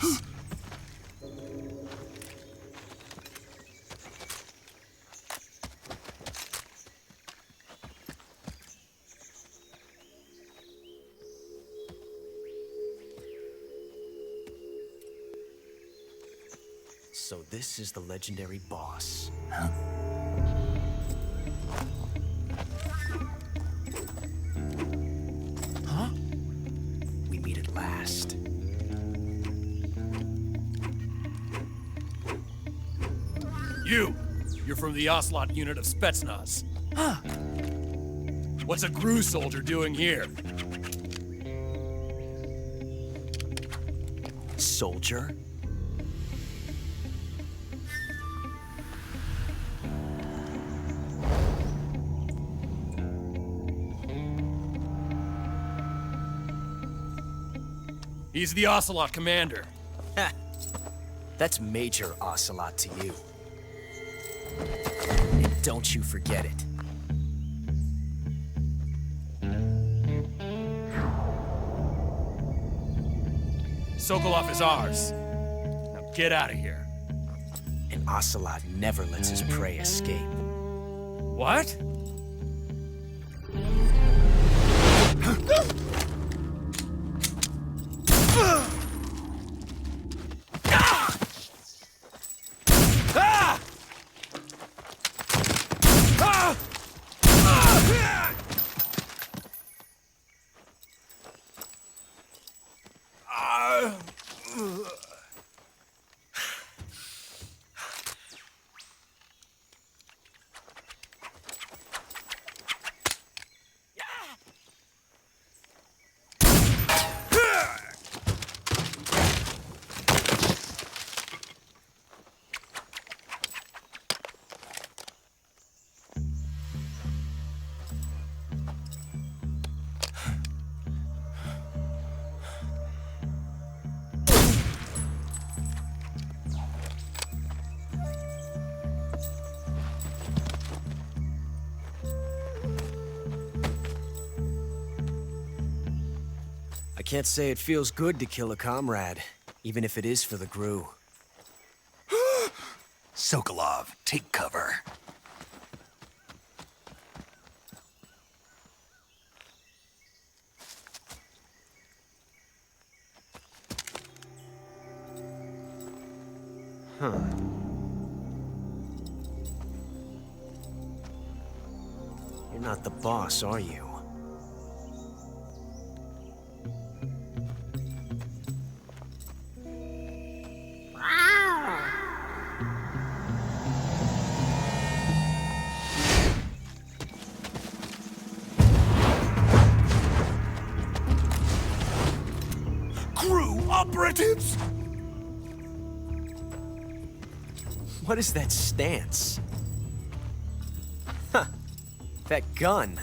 release. So this is the legendary boss. Huh? We meet at last. You're from the Ocelot unit of Spetsnaz. Huh? What's a GRU soldier doing here? Soldier? He's the Ocelot commander. Ha! That's Major Ocelot to you. And don't you forget it. Sokolov is ours. Now get out of here. And Ocelot never lets his prey escape. What? I can't say it feels good to kill a comrade, even if it is for the GRU. Sokolov, take cover. Huh. You're not the boss, are you? GRU operatives! What is that stance? Huh. That gun.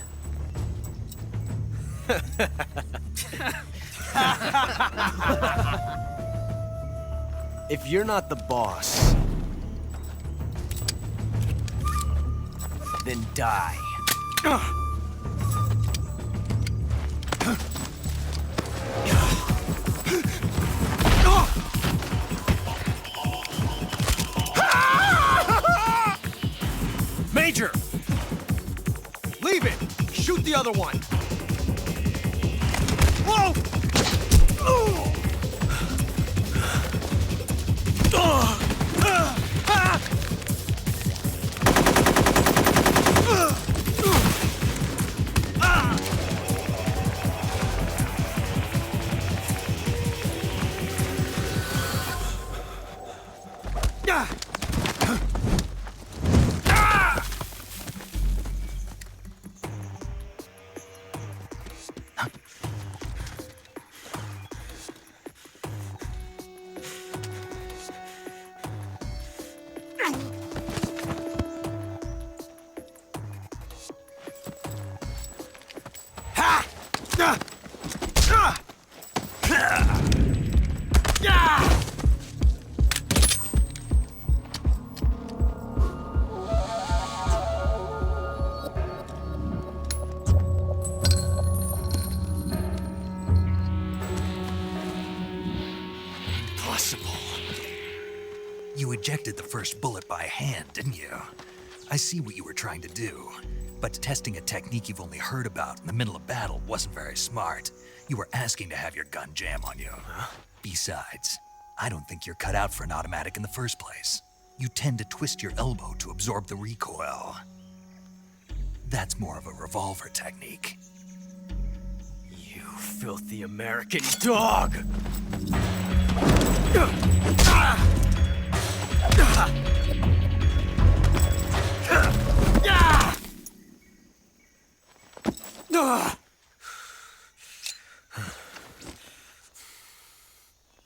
If you're not the boss, then die. Major! Leave it! Shoot the other one! Whoa! ejected the first bullet by hand, didn't you? I see what you were trying to do, but testing a technique you've only heard about in the middle of battle wasn't very smart. You were asking to have your gun jam on you. Besides, I don't think you're cut out for an automatic in the first place. You tend to twist your elbow to absorb the recoil. That's more of a revolver technique. You filthy American dog!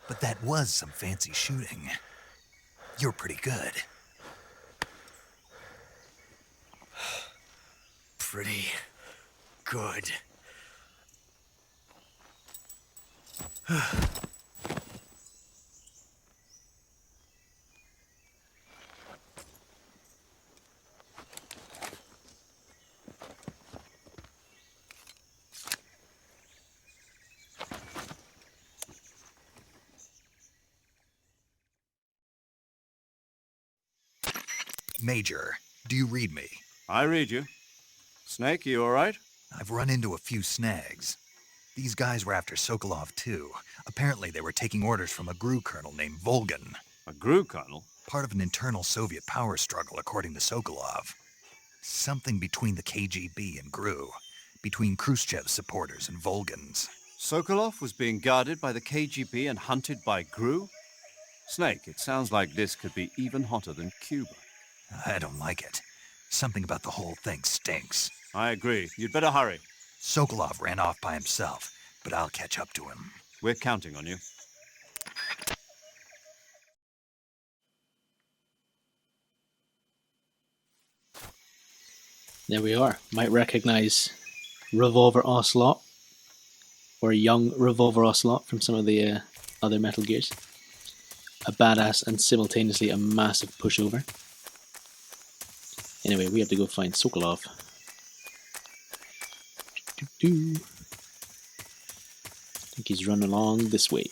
But that was some fancy shooting. You're pretty good. Pretty good. Major, do you read me? I read you. Snake, you all right? I've run into a few snags. These guys were after Sokolov, too. Apparently, they were taking orders from a GRU colonel named Volgan. A GRU colonel? Part of an internal Soviet power struggle, according to Sokolov. Something between the KGB and GRU. Between Khrushchev's supporters and Volgan's. Sokolov was being guarded by the KGB and hunted by GRU? Snake, it sounds like this could be even hotter than Cuba. I don't like it. Something about the whole thing stinks. I agree. You'd better hurry. Sokolov ran off by himself, but I'll catch up to him. We're counting on you. There we are. Might recognize Revolver Ocelot, or a young Revolver Ocelot from some of the other Metal Gears. A badass and simultaneously a massive pushover. Anyway, we have to go find Sokolov. I think he's running along this way.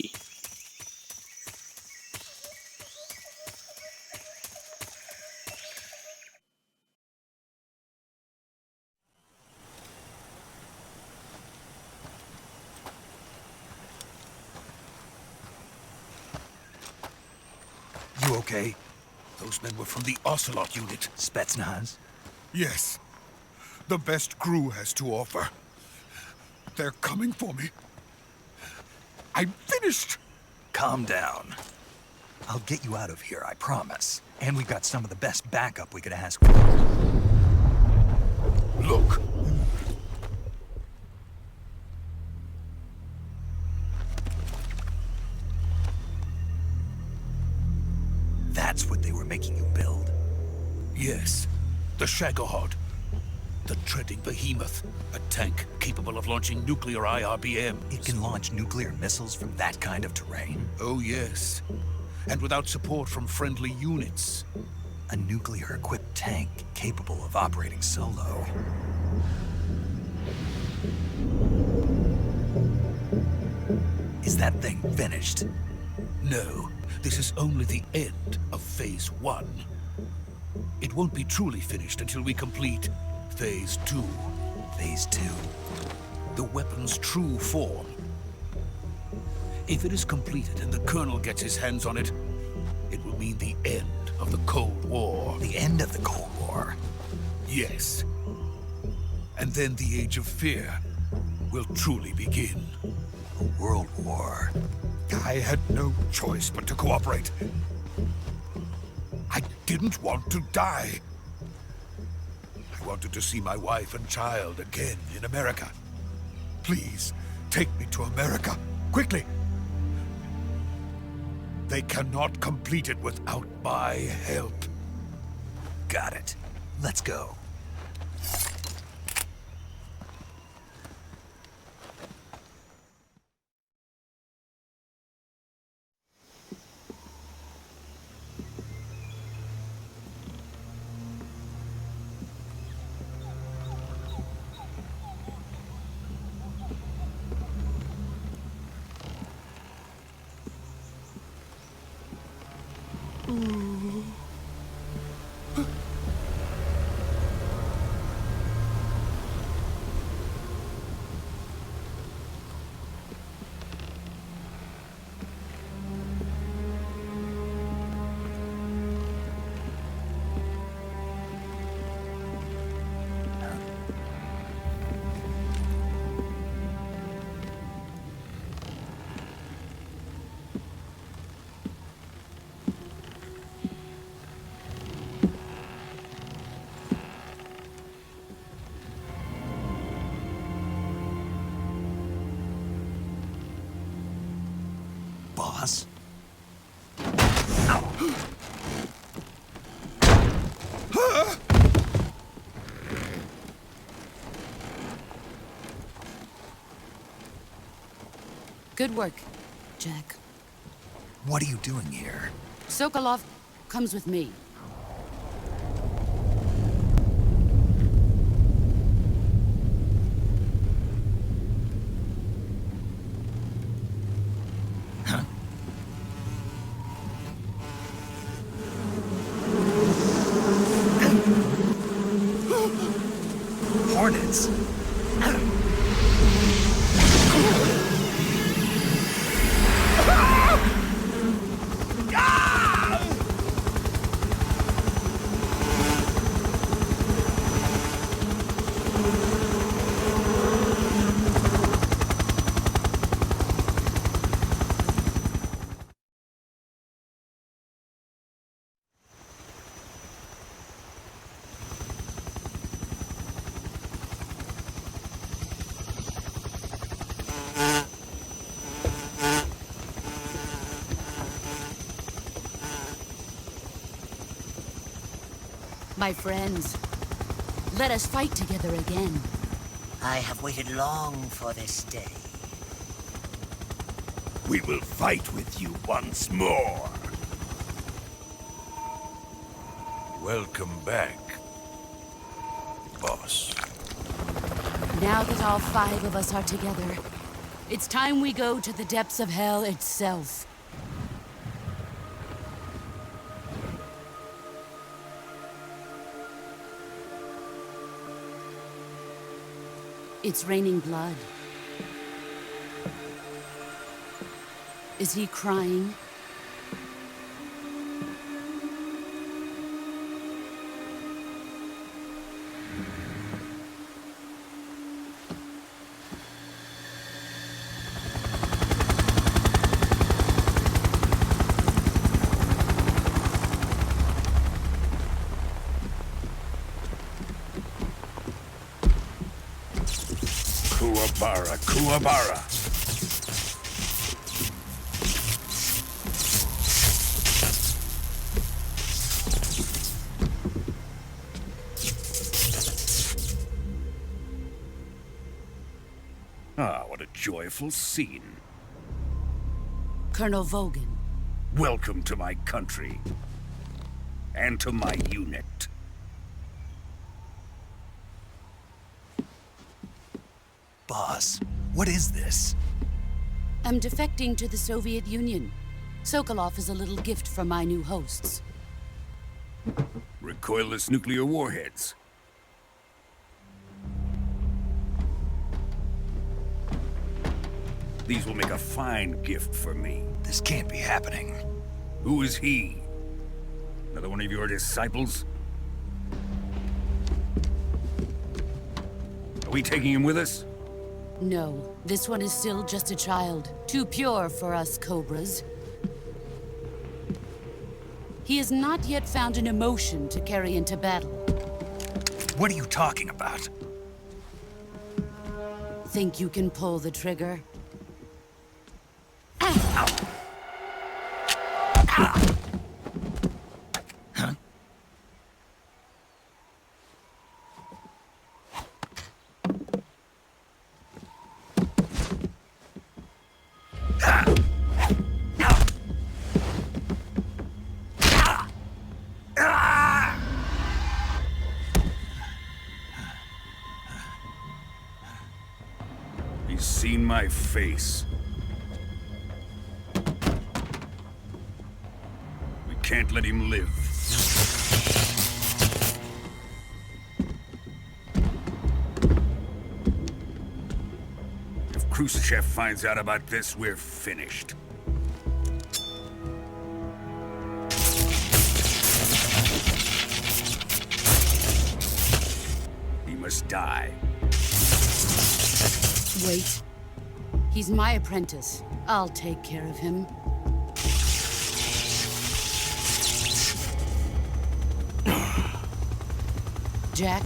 You okay? Those men were from the Ocelot unit. Spetsnaz? Yes. The best GRU has to offer. They're coming for me. I'm finished! Calm down. I'll get you out of here, I promise. And we've got some of the best backup we could ask for. Look. That's what they were making you build? Yes. The Shagohod. The treading behemoth. A tank capable of launching nuclear IRBMs. It can launch nuclear missiles from that kind of terrain? Oh, yes. And without support from friendly units. A nuclear-equipped tank capable of operating solo. Is that thing finished? No. This is only the end of Phase 1. It won't be truly finished until we complete Phase 2. Phase 2? The weapon's true form. If it is completed and the Colonel gets his hands on it, it will mean the end of the Cold War. The end of the Cold War? Yes. And then the Age of Fear will truly begin. A world war. I had no choice but to cooperate. I didn't want to die. I wanted to see my wife and child again in America. Please, take me to America, quickly. They cannot complete it without my help. Got it. Let's go. boss? Good work, Jack. What are you doing here? Sokolov comes with me. Hornets? My friends, let us fight together again. I have waited long for this day. We will fight with you once more. Welcome back, boss. Now that all 5 of us are together, it's time we go to the depths of hell itself. It's raining blood. Is he crying? Kuwabara. Ah, what a joyful scene. Colonel Vogan. Welcome to my country. And to my unit. Boss, what is this? I'm defecting to the Soviet Union. Sokolov is a little gift from my new hosts. Recoilless nuclear warheads. These will make a fine gift for me. This can't be happening. Who is he? Another one of your disciples? Are we taking him with us? No, this one is still just a child. Too pure for us Cobras. He has not yet found an emotion to carry into battle. What are you talking about? Think you can pull the trigger? He's seen my face. We can't let him live. If Khrushchev finds out about this, we're finished. He must die. Wait. He's my apprentice. I'll take care of him. Jack,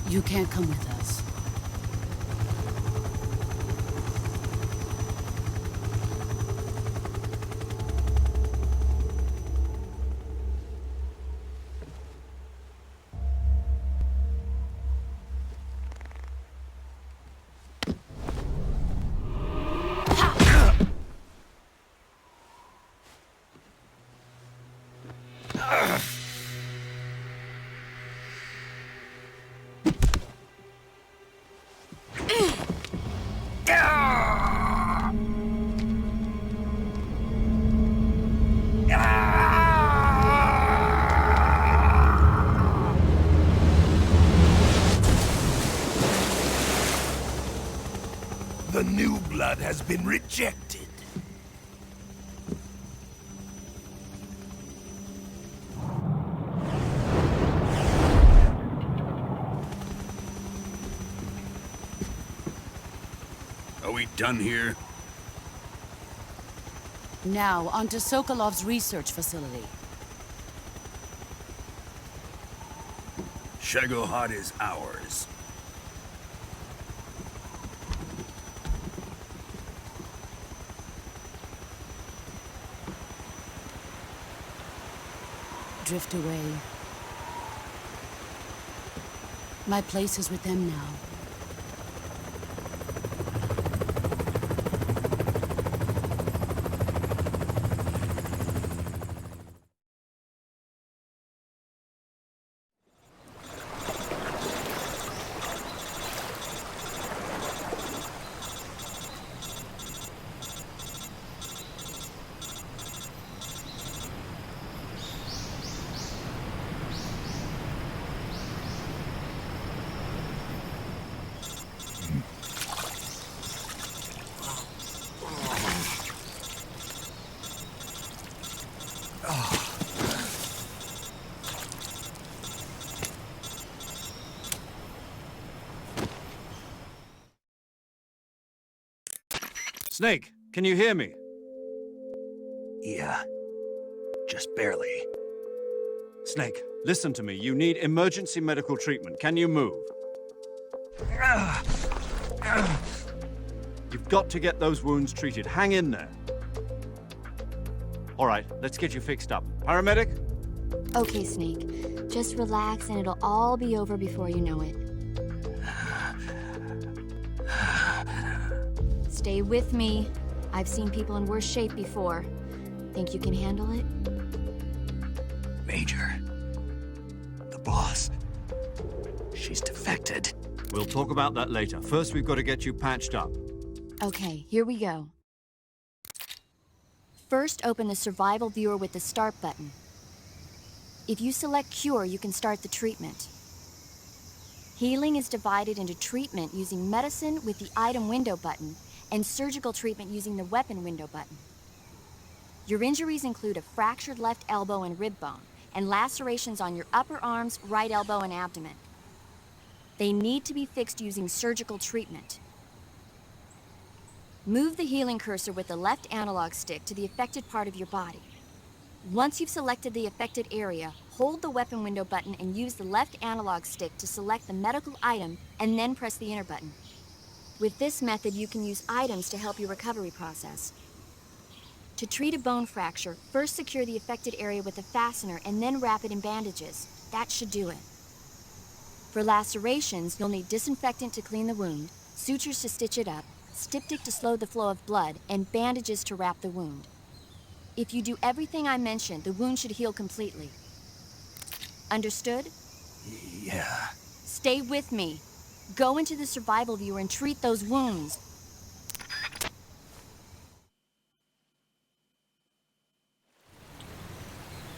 you can't come with us. The new blood has been rejected. Are we done here? Now, on to Sokolov's research facility. Shagohod is ours. Drift away. My place is with them now. Snake, can you hear me? Yeah. Just barely. Snake, listen to me. You need emergency medical treatment. Can you move? You've got to get those wounds treated. Hang in there. All right, let's get you fixed up. Paramedic? Okay, Snake. Just relax and it'll all be over before you know it. Stay with me. I've seen people in worse shape before. Think you can handle it? Major. The boss. She's defected. We'll talk about that later. First, we've got to get you patched up. Okay, here we go. First, open the survival viewer with the start button. If you select cure, you can start the treatment. Healing is divided into treatment using medicine with the item window button and surgical treatment using the weapon window button. Your injuries include a fractured left elbow and rib bone, and lacerations on your upper arms, right elbow, and abdomen. They need to be fixed using surgical treatment. Move the healing cursor with the left analog stick to the affected part of your body. Once you've selected the affected area, hold the weapon window button and use the left analog stick to select the medical item, and then press the enter button. With this method, you can use items to help your recovery process. To treat a bone fracture, first secure the affected area with a fastener and then wrap it in bandages. That should do it. For lacerations, you'll need disinfectant to clean the wound, sutures to stitch it up, styptic to slow the flow of blood, and bandages to wrap the wound. If you do everything I mentioned, the wound should heal completely. Understood? Yeah. Stay with me. Go into the survival viewer and treat those wounds.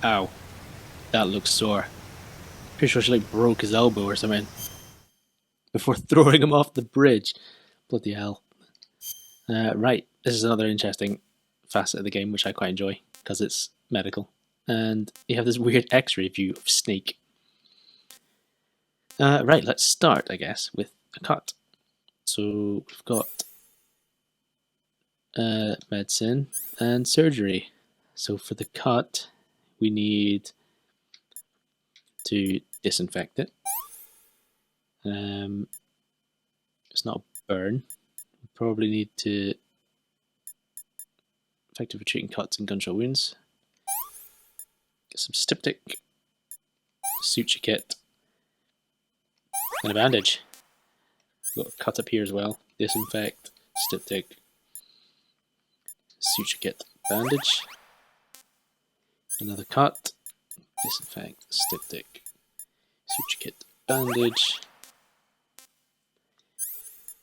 Ow. That looks sore. Pretty sure she like broke his elbow or something before throwing him off the bridge. Bloody hell. Right, this is another interesting facet of the game which I quite enjoy because it's medical. And you have this weird x-ray view of Snake. Right, let's start, I guess, with a cut. So we've got medicine and surgery. So for the cut, we need to disinfect it. It's not a burn. We probably need to effective for treating cuts and gunshot wounds. Get some styptic, suture kit, and a bandage. We've got a cut up here as well. Disinfect, styptic, suture kit, bandage. Another cut, Disinfect, styptic, suture kit, bandage.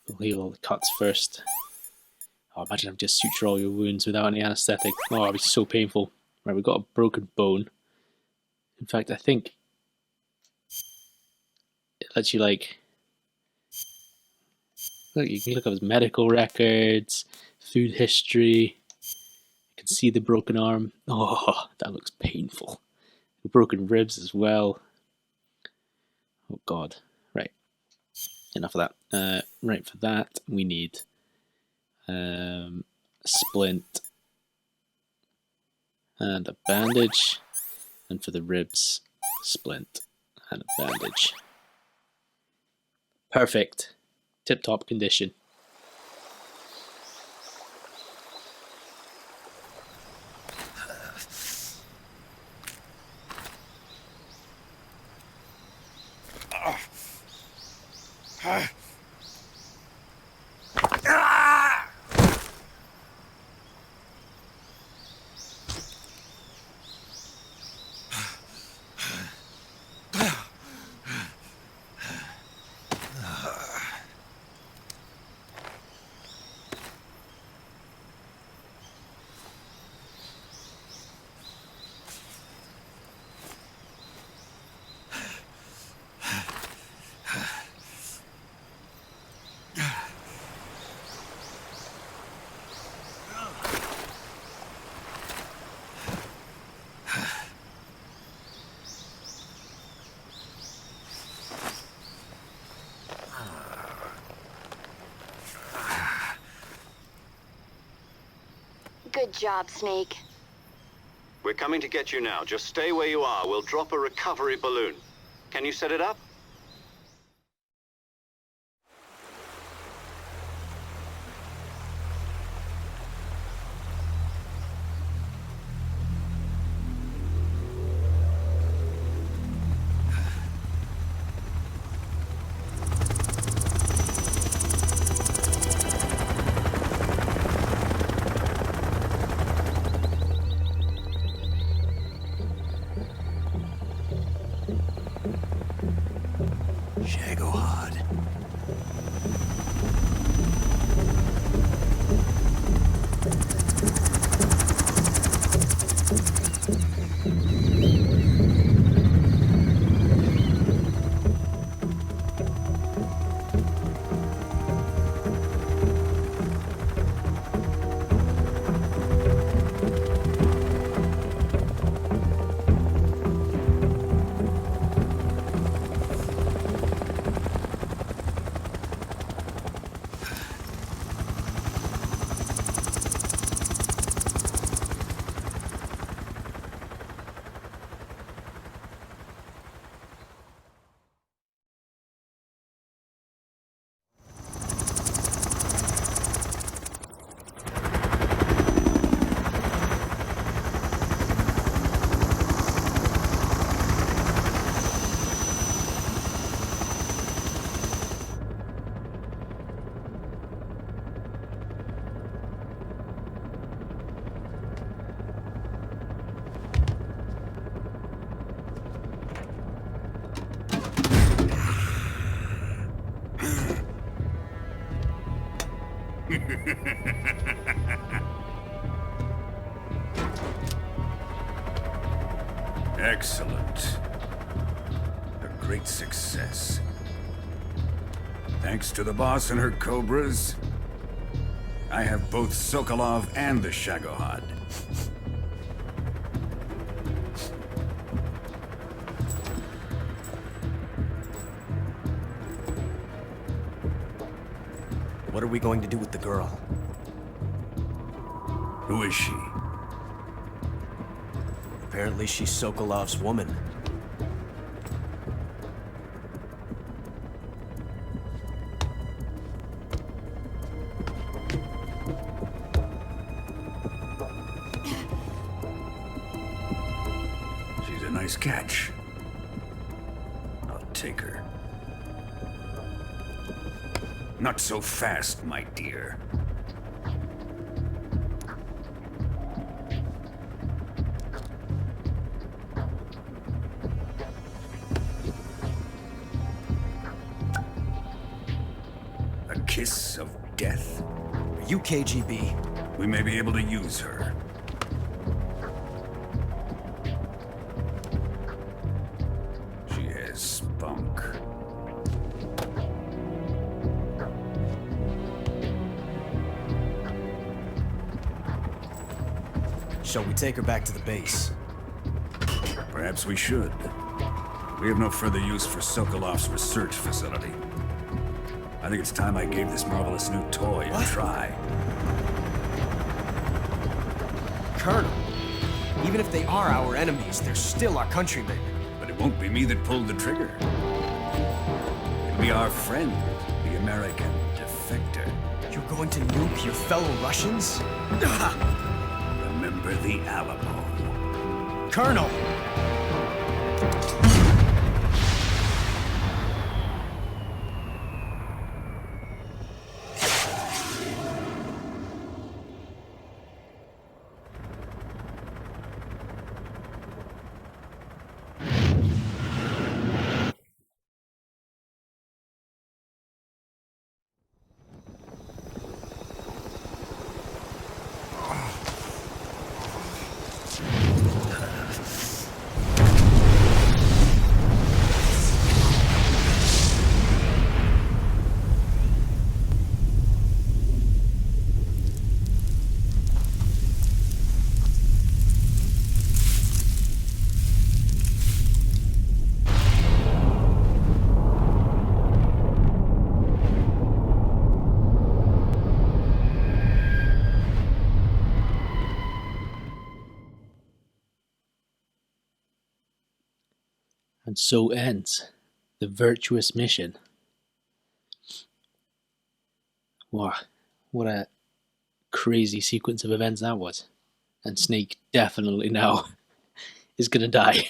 We'll heal all the cuts first. Oh, imagine having to suture all your wounds without any anesthetic. Oh, it'd be so painful. Right, we've got a broken bone. In fact, I think it lets you, like... Look, you can look up his medical records, food history. You can see the broken arm. Oh, that looks painful. Broken ribs as well. Oh, God. Right. Enough of that. Right, for that, we need... a splint and a bandage, and for the ribs, splint and a bandage. Perfect. Tip-top condition. Good job, Snake. We're coming to get you now. Just stay where you are. We'll drop a recovery balloon. Can you set it up? Excellent. A great success. Thanks to the boss and her cobras, I have both Sokolov and the Shagohod. What are we going to do with the girl? Who is she? Apparently she's Sokolov's woman. She's a nice catch. I'll take her. Not so fast, my dear. kiss of death? Are you KGB? We may be able to use her. She has spunk. Shall we take her back to the base? Perhaps we should. We have no further use for Sokolov's research facility. I think it's time I gave this marvelous new toy a try. Colonel, even if they are our enemies, they're still our countrymen. But it won't be me that pulled the trigger. It'll be our friend, the American defector. You're going to nuke your fellow Russians? Remember the Alamo. Colonel! And so ends the virtuous mission. Wow, what a crazy sequence of events that was. And Snake definitely now is gonna die.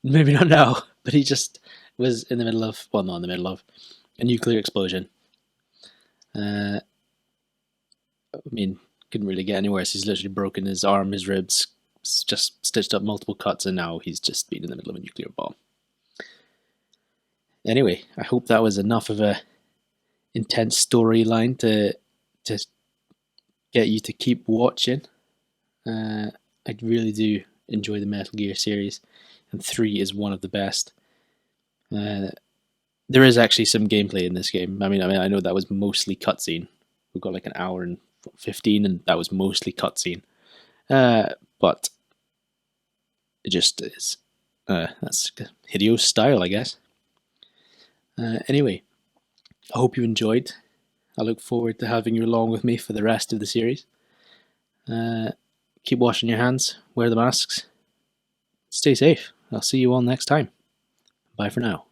Maybe not now, but he just was in the middle of, well, not in the middle of, a nuclear explosion. I mean, couldn't really get anywhere, so he's literally broken his arm, his ribs, just stitched up multiple cuts, and now he's just been in the middle of a nuclear bomb. Anyway, I hope that was enough of a intense storyline to get you to keep watching. I really do enjoy the Metal Gear series, and 3 is one of the best. There is actually some gameplay in this game. I mean, I know that was mostly cutscene. We've got like an hour and 15, and that was mostly cutscene. But it just is. That's Hideo's style, I guess. Anyway, I hope you enjoyed. I look forward to having you along with me for the rest of the series. Keep washing your hands, wear the masks, stay safe. I'll see you all next time. Bye for now.